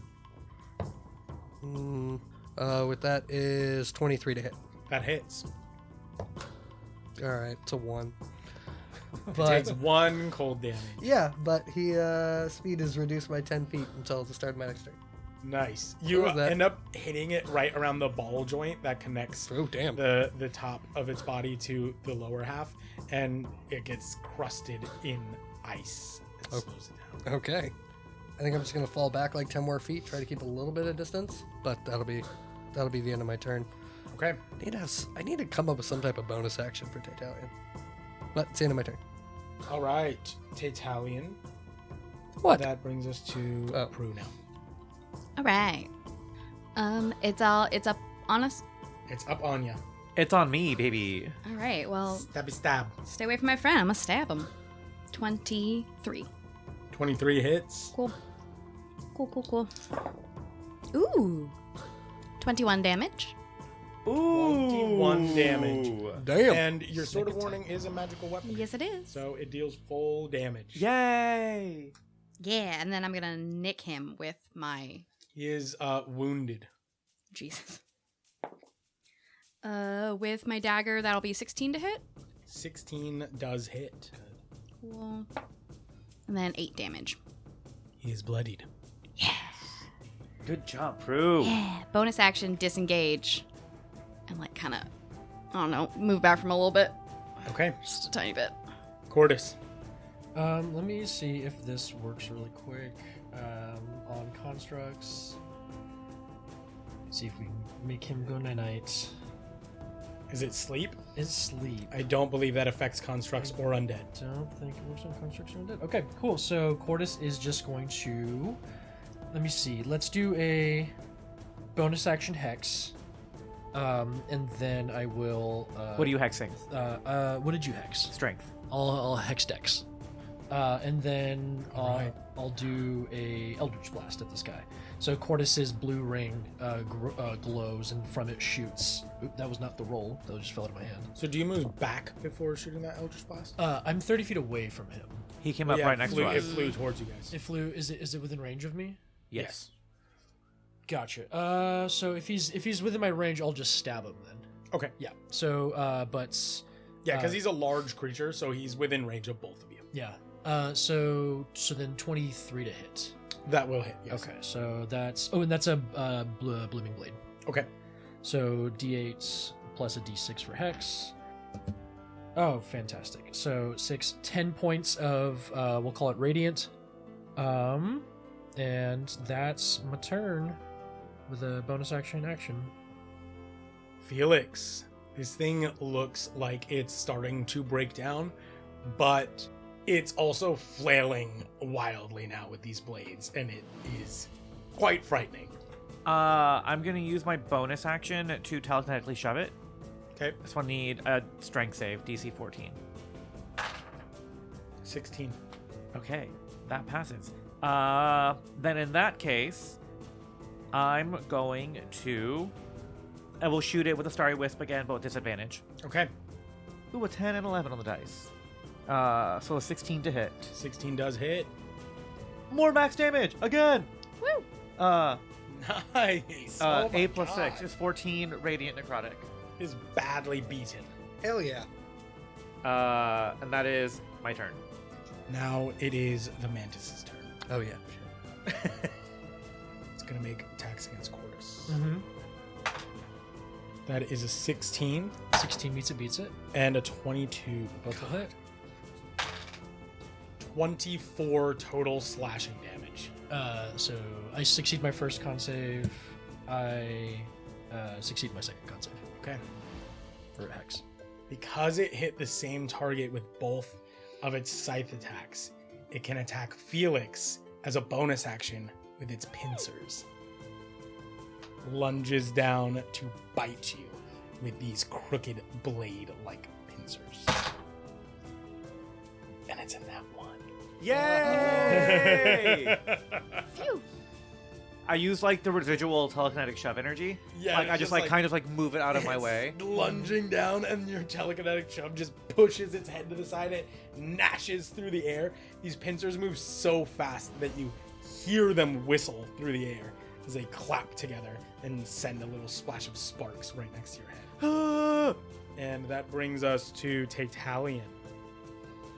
With that is 23 to hit. That hits. All right, it's a 1. It But takes 1 cold damage. yeah, but he speed is reduced by 10 feet until the start of my next turn. Nice. You What was that? end up hitting it right around the ball joint that connects Oh, damn. the top of its body to the lower half, and it gets crusted in ice. It Oh. slows it down. Okay. I think I'm just going to fall back like 10 more feet, try to keep a little bit of distance, but that'll be the end of my turn. Okay. I need to come up with some type of bonus action for Taytalion. But it's the end of my turn. All right. Taytalion. What? That brings us to Prue now. All right. It's up on us. It's up on ya. It's on me, baby. All right. Well, Stabby stab. stay away from my friend. I'm gonna stab him. 23. 23 hits. Cool. Ooh. 21 damage. Ooh. 21 damage. Damn. And your Sword of Warning is a magical weapon. Yes, it is. So it deals full damage. Yay. Yeah, and then I'm gonna nick him with my He is wounded. Jesus. With my dagger, that'll be 16 to hit. 16 does hit. Cool. And then 8 damage. He is bloodied. Good job, Prue. Yeah. Bonus action, disengage. And like kind of, I don't know, move back from a little bit. Okay. Just a tiny bit. Cordys. Let me see if this works really quick. On constructs. See if we can make him go night-night. Is it sleep? It's sleep. I don't believe that affects constructs or undead. Don't think it works on constructs or undead. Okay, cool. So Cordys is just going to... Let me see. Let's do a bonus action hex. And then I will... What are you hexing? What did you hex? Strength. I'll hex dex. And then Alright. I'll do a Eldritch Blast at this guy. So Cordys's blue ring glows, and from it shoots. Oop, that was not the roll. That just fell out of my hand. So do you move back before shooting that Eldritch Blast? I'm 30 feet away from him. He came up right next to It us. flew towards you guys. It flew. Is it within range of me? Yes. Gotcha. So if he's within my range, I'll just stab him then. Okay. Yeah. So but Yeah, because he's a large creature, so he's within range of both of you. yeah. So then 23 to hit. That will hit, yes. Okay. So that's and that's a blooming blade. Okay. So d8 plus a d6 for hex. Oh, fantastic. So 10 points of we'll call it radiant. And that's my turn with a bonus action. Felix. This thing looks like it's starting to break down, but it's also flailing wildly now with these blades, and it is quite frightening. I'm gonna use my bonus action to telekinetically shove it. Okay. This one need a strength save, DC 14. 16. Okay, that passes. Then in that case, I'm going to... I will shoot it with a Starry Wisp again, but with disadvantage. Okay. Ooh, a 10 and 11 on the dice. So a 16 to hit. 16 does hit. More max damage again. Woo! Nice. 8 plus 6 is 14 radiant necrotic. Is badly beaten. Hell yeah. And that is my turn. Now it is the Mantis's turn. Oh yeah. It's going to make attacks against Cordys. Mm-hmm. That is a 16 16 meets it, beats it. and a 22. Both will hit. 24 total slashing damage. So I succeed my first con save. I succeed my second con save Okay. for hex. Because it hit the same target with both of its scythe attacks, it can attack Felix as a bonus action with its pincers. Lunges down to bite you with these crooked blade-like pincers. And it's in that one. Yay! Phew. I use like the residual telekinetic shove energy. Yeah, Like it's I just just kind of move it out of my It's way. lunging down, and your telekinetic shove just pushes its head to the side. It gnashes through the air. These pincers move so fast that you hear them whistle through the air as they clap together and send a little splash of sparks right next to your head. And that brings us to Taytalion.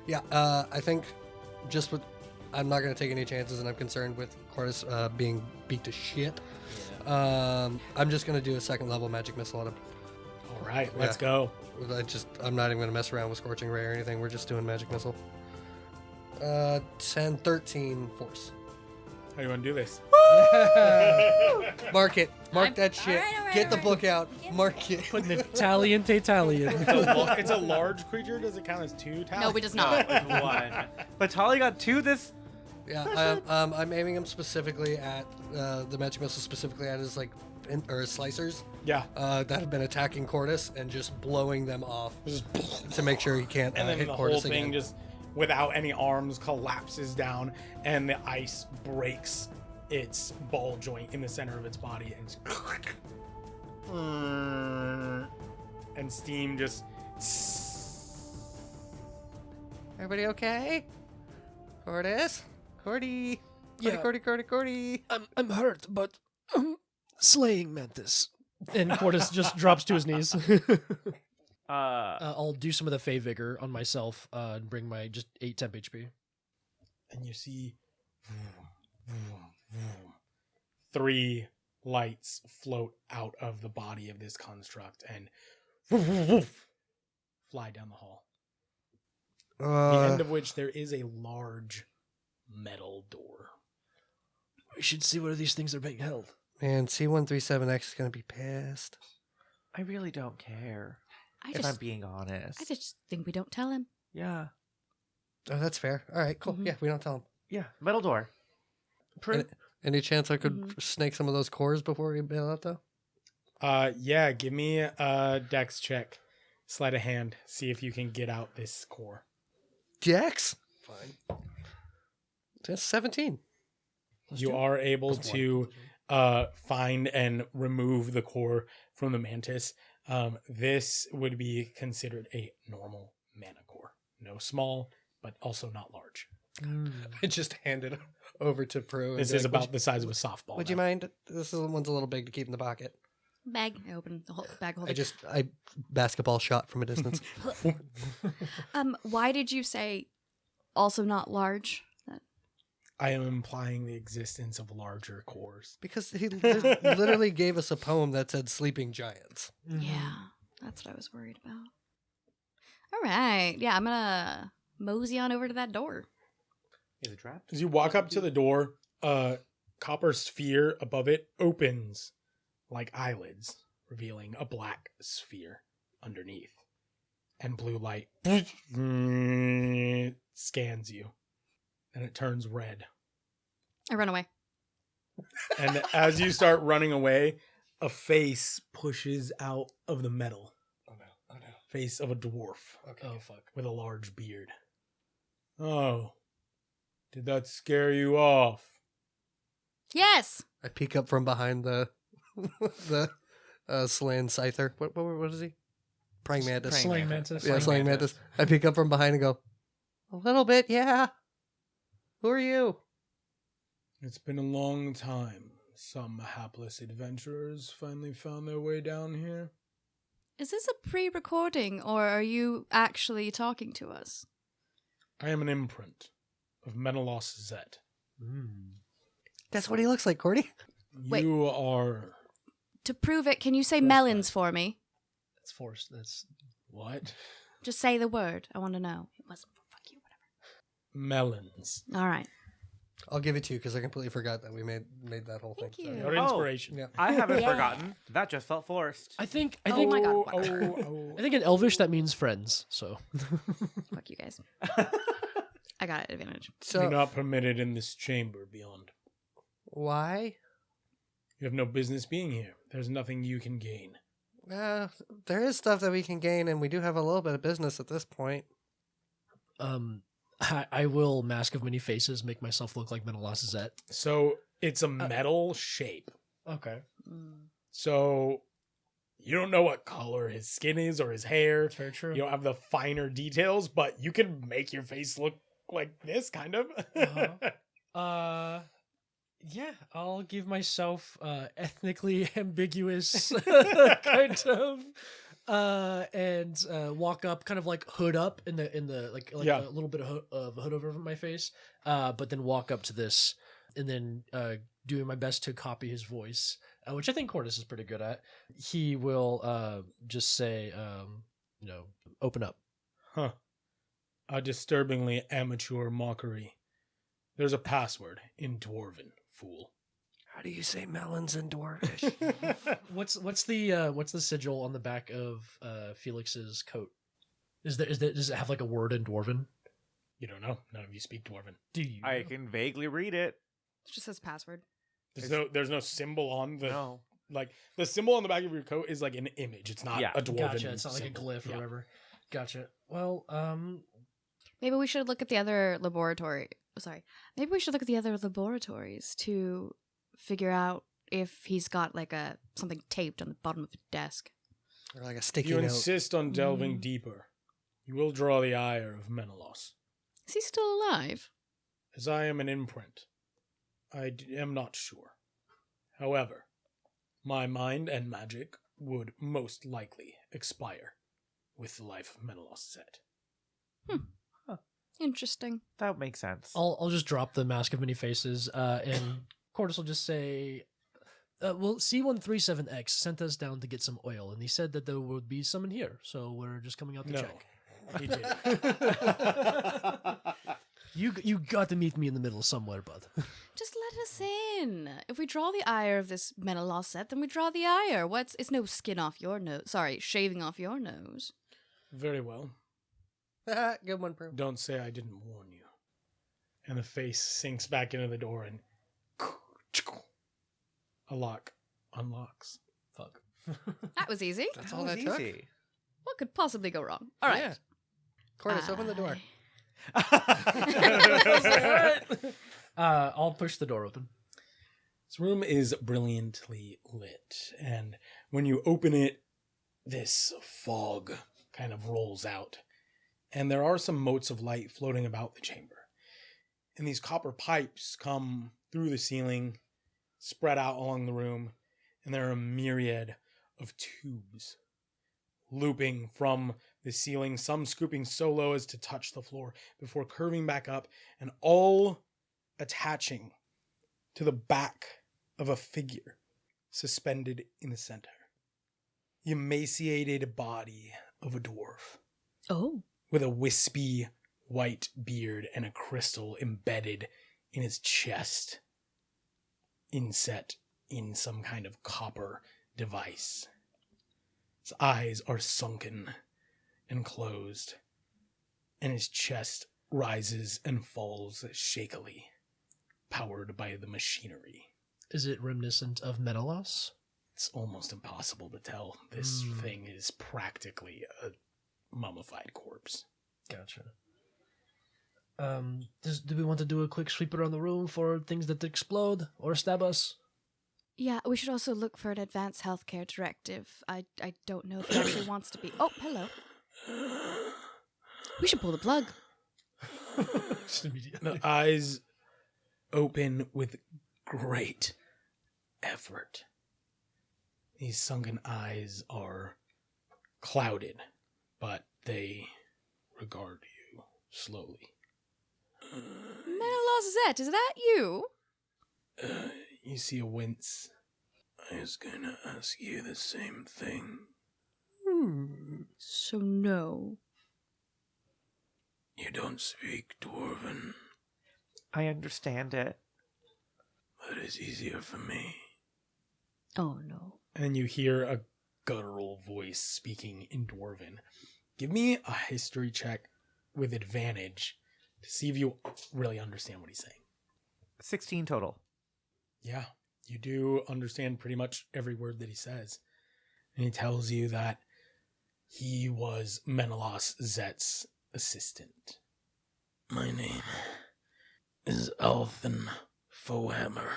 Yeah, I think just with... I'm not going to take any chances, and I'm concerned with Cordys being beat to shit. I'm just going to do a second level magic missile at him. All right, let's go. I'm not even going to mess around with Scorching Ray or anything. We're just doing magic missile. 10, 13 force. How do you want to do this? Mark it. Mark that shit. all right, Get the all book out. Mark it. Putting Italian Taytalion. It's a large creature. Does it count as 2 talents? No, it does not. One. But Tali got 2 this. Yeah, I'm aiming him specifically at the magic missile, specifically at his his slicers Yeah. that have been attacking Cordys and just blowing them off to make sure he can't And then hit the Cordys whole thing again. just, without any arms, collapses down, and the ice breaks its ball joint in the center of its body, and and steam just. Everybody okay? Cordys? Cordy? Yeah. Cordy. I'm hurt, but slaying Mantis And Cordys just drops to his knees. Uh, I'll do some of the Fey Vigor on myself and bring my just 8 temp HP. And you see 3 lights float out of the body of this construct and fly down the hall. The end of which there is a large metal door. We should see where these things are being held. Man, C137X is going to be pissed. I really don't care. I If I'm just, being honest. I just think we don't tell him. Yeah. Oh, that's fair. All right, cool. Mhm. Yeah, we don't tell him. Yeah. Metal door. Prue. Any chance I could snake some of those cores before we bail out, though? Yeah, give me a dex check. Sleight of hand. See if you can get out this core. Dex? Fine. That's 17. You are able to find and remove the core from the mantis. This would be considered a normal mana core. No small, but also not large. I just handed it over to Prue. This is about the size of a softball. Would you mind? This one's a little big to keep in the pocket. Bag. I open the whole bag. Hold I basketball shot from a distance. Why did you say also not large? I am implying the existence of larger cores. Because he literally gave us a poem that said sleeping giants. Yeah, that's what I was worried about. All right. Yeah, I'm gonna mosey on over to that door. Is it trapped? As you walk up to the door, a copper sphere above it opens like eyelids, revealing a black sphere underneath. And blue light scans you. And it turns red. I run away. And as you start running away, a face pushes out of the metal. Oh no. Face of a dwarf Okay. Oh, fuck. with a large beard. Oh, did that scare you off? Yes. I peek up from behind the Slan Scyther. What is he? Praying Mantis. Praying Slaying Mantis. Mantis. Yeah, Slaying Mantis. I peek up from behind and go, a little bit, yeah. Who are you? It's been a long time. Some hapless adventurers finally found their way down here. Is this a pre-recording, or are you actually talking to us? I am an imprint of Menelaus Zet. That's what he looks like, Cordy. Wait. You are... To prove it, can you say Yes, melons ma'am. for me? That's forced. That's What? Just say the word. I want to know. It wasn't. Fuck you. Melons. Whatever. All right. I'll give it to you because I completely forgot that we made that whole Thank thing. you. Your Oh. inspiration. Yeah. I haven't Yeah. forgotten. That just felt forced. I think Oh my God. Fuck. I think in Elvish that means friends. So Fuck you guys. I got advantage. So You're not permitted in this chamber beyond. why? You have no business being here. There's nothing you can gain. There is stuff that we can gain, and we do have a little bit of business at this point. I will Mask of Many Faces, make myself look like Menelaus Zet. So it's a metal shape. Okay. So you don't know what color his skin is or his hair. Very true. You don't have the finer details, but you can make your face look like this, kind of. Yeah, I'll give myself ethnically ambiguous kind of and walk up kind of like hood up in the like Yeah. a little bit of hood over my face, but then walk up to this and then doing my best to copy his voice, which I think Cordys is pretty good at. He will just say open up. Huh. A disturbingly amateur mockery. There's a password in Dwarven, fool. How do you say melons in Dwarvish? What's the sigil on the back of Felix's coat? Does it have like a word in Dwarven? You don't know. None of you speak Dwarven. Do you? I can vaguely read it. It just says password. There's no symbol on the No. like the symbol on the back of your coat is like an image. It's not Yeah. a Dwarven. Gotcha. It's not like a symbol. glyph or Yeah. whatever. Gotcha. Well, Maybe we should look at the other laboratory. Sorry. Maybe we should look at the other laboratories to figure out if he's got like something taped on the bottom of the desk. Or like a If sticky you note. insist on delving Mm. deeper, you will draw the ire of Menelaus. Is he still alive? As I am an imprint, am not sure. However, My mind and magic would most likely expire with the life of Menelaus Zet. Interesting. That makes sense. I'll just drop the Mask of Many Faces, and Cordys will just say, well, C137X sent us down to get some oil, and he said that there would be some in here, so we're just coming out to No, check. he didn't. You got to meet me in the middle somewhere, bud. Just let us in. If we draw the ire of this Menelaus set, then we draw the ire. It's no skin off your nose. Sorry, shaving off your nose. Very well. Good one, Prue. Don't say I didn't warn you. And the face sinks back into the door and a lock unlocks. Fuck. That was easy. That's That all was that took. easy. What could possibly go wrong? All right. Yeah. Cordys, open the door. I'll push the door open. This room is brilliantly lit, and when you open it, this fog kind of rolls out, and there are some motes of light floating about the chamber. And these copper pipes come through the ceiling, spread out along the room, and there are a myriad of tubes looping from the ceiling, some scooping so low as to touch the floor before curving back up, and all attaching to the back of a figure suspended in the center. The emaciated body of a dwarf Oh. with a wispy white beard and a crystal embedded in his chest, inset in some kind of copper device. His eyes are sunken and closed, and his chest rises and falls shakily, powered by the machinery. Is it reminiscent of Menelaus? It's almost impossible to tell. This thing is practically a mummified corpse. Gotcha. Do we want to do a quick sweep around the room for things that explode or stab us? Yeah, we should also look for an advanced healthcare directive. I don't know if it actually wants to be. Oh, hello. We should pull the plug. Just immediately. The eyes open with great effort. These sunken eyes are clouded, but they regard you slowly. Menelaus Zet, is that you? You see a wince. I was gonna ask you the same thing. So no. You don't speak Dwarven. I understand it. That is easier for me. Oh no. And you hear a guttural voice speaking in Dwarven. Give me a history check with advantage to see if you really understand what he's saying. 16 total. Yeah, you do understand pretty much every word that he says. And he tells you that he was Menelaus Zet's assistant. My name is Althen Fohammer.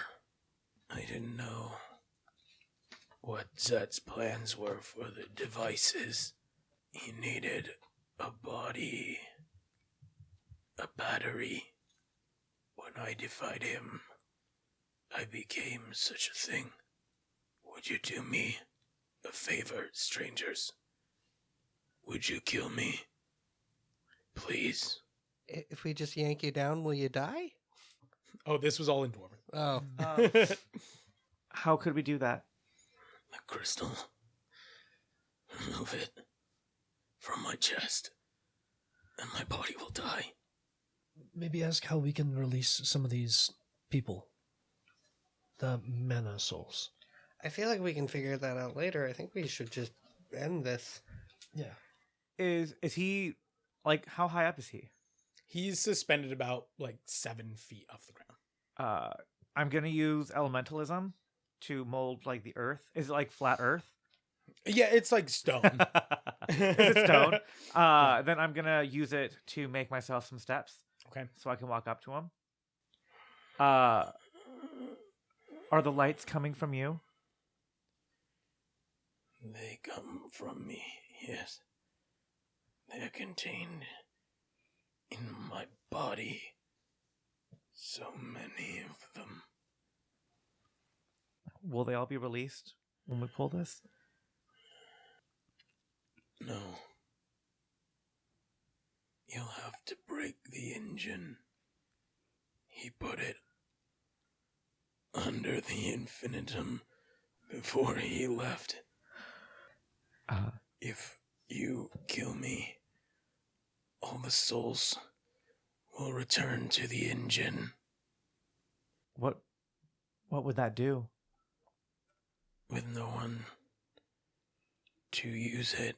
I didn't know what Zet's plans were for the devices. He needed a body, a battery. When I defied him, I became such a thing. Would you do me a favor, strangers? Would you kill me? Please. If we just yank you down, will you die? Oh, this was all in Dwarven. Oh. How could we do that? The crystal. Remove it from my chest, and my body will die. Maybe ask how we can release some of these people. The mana souls. I feel like we can figure that out later. I think we should just end this. Yeah. Is he, like, how high up is he? He's suspended about, 7 feet off the ground. I'm gonna use elementalism to mold, like, the earth. Is it, like, flat earth? Yeah, it's like stone. Is it stone? Then I'm gonna use it to make myself some steps. Okay. So I can walk up to him. Are the lights coming from you? They come from me, yes. They are contained in my body. So many of them. Will they all be released? when we pull this? No. You'll have to break the engine. He put it under the infinitum before he left. If you kill me, all the souls will return to the engine. What would that do? With no one to use it,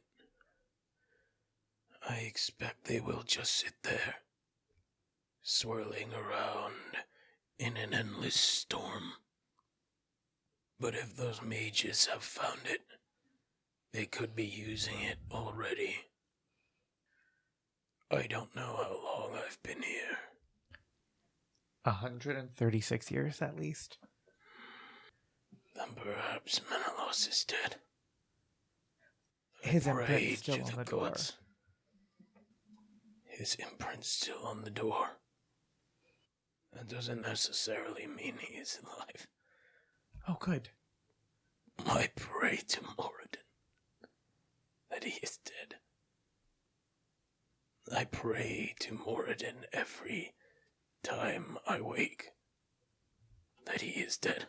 I expect they will just sit there, swirling around in an endless storm. But if those mages have found it, they could be using it already. I don't know how long I've been here. 136 years at least. Then perhaps Menelaus is dead. His I imprint prayed is still to on the the door. gods. His imprint's still on the door. That doesn't necessarily mean he is alive. Oh, good. I pray to Moradin that he is dead. I pray to Moradin every time I wake that he is dead.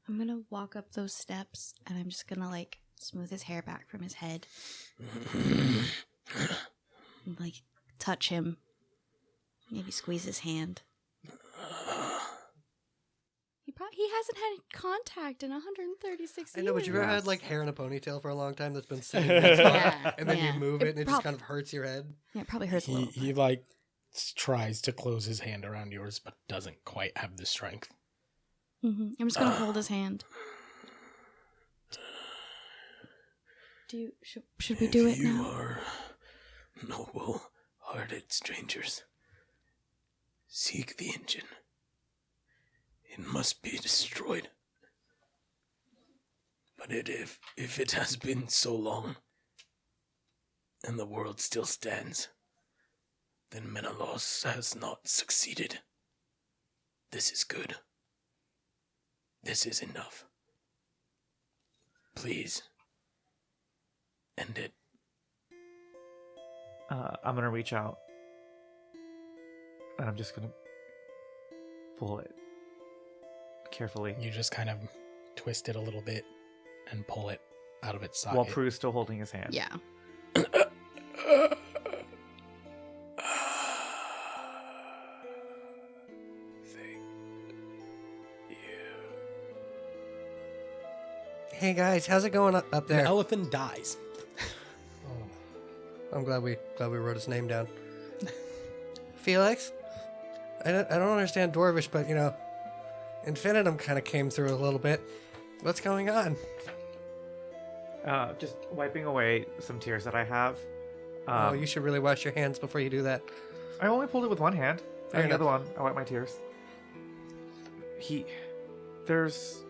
I'm gonna walk up those steps and I'm just gonna like smooth his hair back from his head. And, like touch him. Maybe squeeze his hand. He hasn't had contact in 136 years. I know, but you've ever had like hair in a ponytail for a long time that's been sitting in that spot, Yeah, and then yeah. you move it and it just prob- kind of hurts your head? Yeah, it probably hurts a little. He like tries to close his hand around yours, but doesn't quite have the strength. I'm just gonna hold his hand. Should we do it If you now? are noble-hearted strangers, seek the engine. It must be destroyed. But if it has been so long, and the world still stands, then Menelaus has not succeeded. This is good. This is enough. Please, end it. I'm gonna reach out, and I'm just gonna pull it carefully. You just kind of twist it a little bit and pull it out of its socket. While Prue's still holding his hand. Yeah. Hey guys, how's it going up The there? elephant dies. I'm glad we wrote his name down. Felix, I don't understand Dwarvish, but you know, Infinitum kind of came through a little bit. What's going on? Just wiping away some tears that I have. Oh, you should really wash your hands before you do that. I only pulled it with one hand. Fair And the enough. other one, I wipe my tears. There's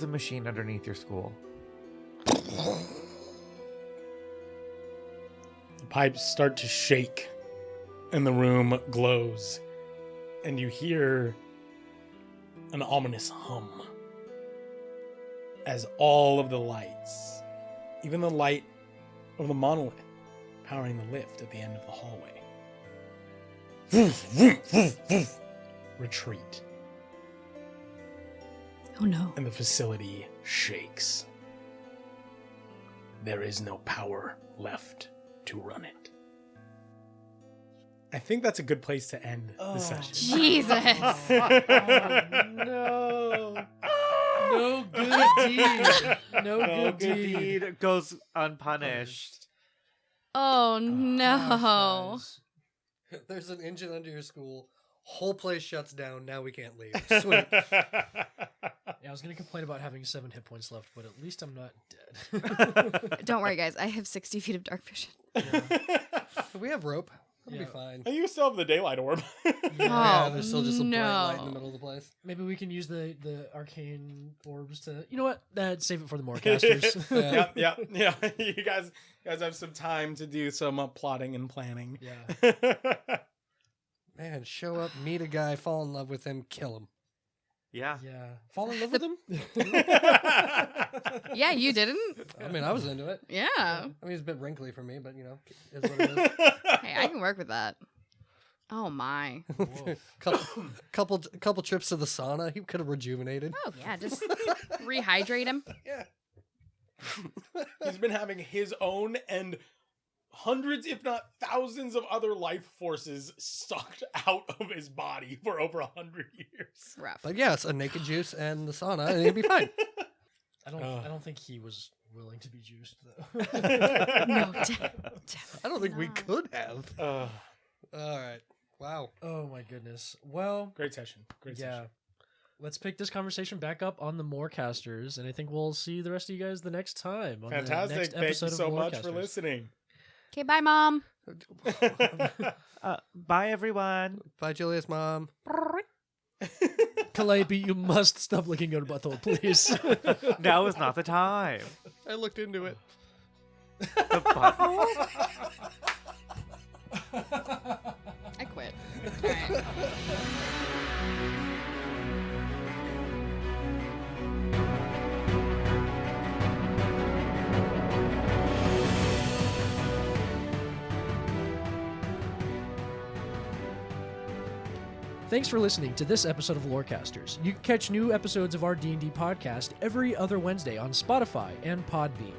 a machine underneath your school. The pipes start to shake, and the room glows, and you hear an ominous hum as all of the lights, even the light of the monolith powering the lift at the end of the hallway, retreat, Oh no. and the facility shakes. There is no power left to run it. I think that's a good place to end the session. Jesus. No. No good deed. No good deed. Goes unpunished. Oh no. There's an engine under your school. Whole place shuts down. Now we can't leave. Sweet. Yeah, I was gonna complain about having 7 hit points left, but at least I'm not dead. Don't worry, guys. I have 60 feet of dark vision. We have rope. That'll Yeah. be fine. And you still have the daylight orb. Yeah, Oh, there's still just a bright light in the no. middle of the place. Maybe we can use the arcane orbs to. You know what? Save it for the Lorecasters. yeah. You guys have some time to do some plotting and planning. Yeah. Man, show up, meet a guy, fall in love with him, kill him. Yeah. Yeah. Fall in love with him? Yeah, you didn't? I mean, I was into it. Yeah. I mean, it's a bit wrinkly for me, but, you know, is what it is. Hey, I can work with that. Oh, my. couple trips to the sauna, he could have rejuvenated. Oh, yeah, just rehydrate him. Yeah. He's been having his own and hundreds, if not thousands, of other life forces sucked out of his body for over 100 years. Rough. But yes, a naked juice and the sauna, and he'd be fine. I don't think he was willing to be juiced though. No, I don't think we could have. Uh, All right. Wow. Oh my goodness. Well, great session. Great session. Let's pick this conversation back up on the Lorecasters, and I think we'll see the rest of you guys the next time. On Fantastic. The next Thank you episode so of much for Lorecasters. listening. Okay, bye, Mom. Bye, everyone. Bye, Julia's mom. Calliope, you must stop licking your butthole, please. Now is not the time. I looked into it. The butthole? I quit. All right. Thanks for listening to this episode of Lorecasters. You can catch new episodes of our D&D podcast every other Wednesday on Spotify and Podbean.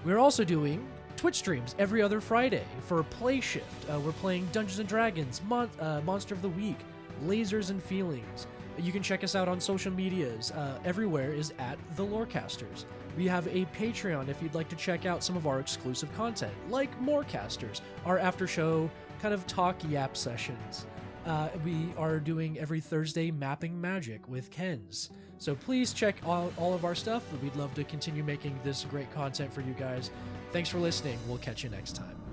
We're also doing Twitch streams every other Friday for Play Shift. We're playing Dungeons & Dragons, Monster of the Week, Lasers and Feelings. You can check us out on social medias. Everywhere is at The Lorecasters. We have a Patreon if you'd like to check out some of our exclusive content, like Morecasters, our after-show kind of talk yap sessions. We are doing every Thursday Mapping Magic with Kens. So please check out all of our stuff. We'd love to continue making this great content for you guys. Thanks for listening. We'll catch you next time.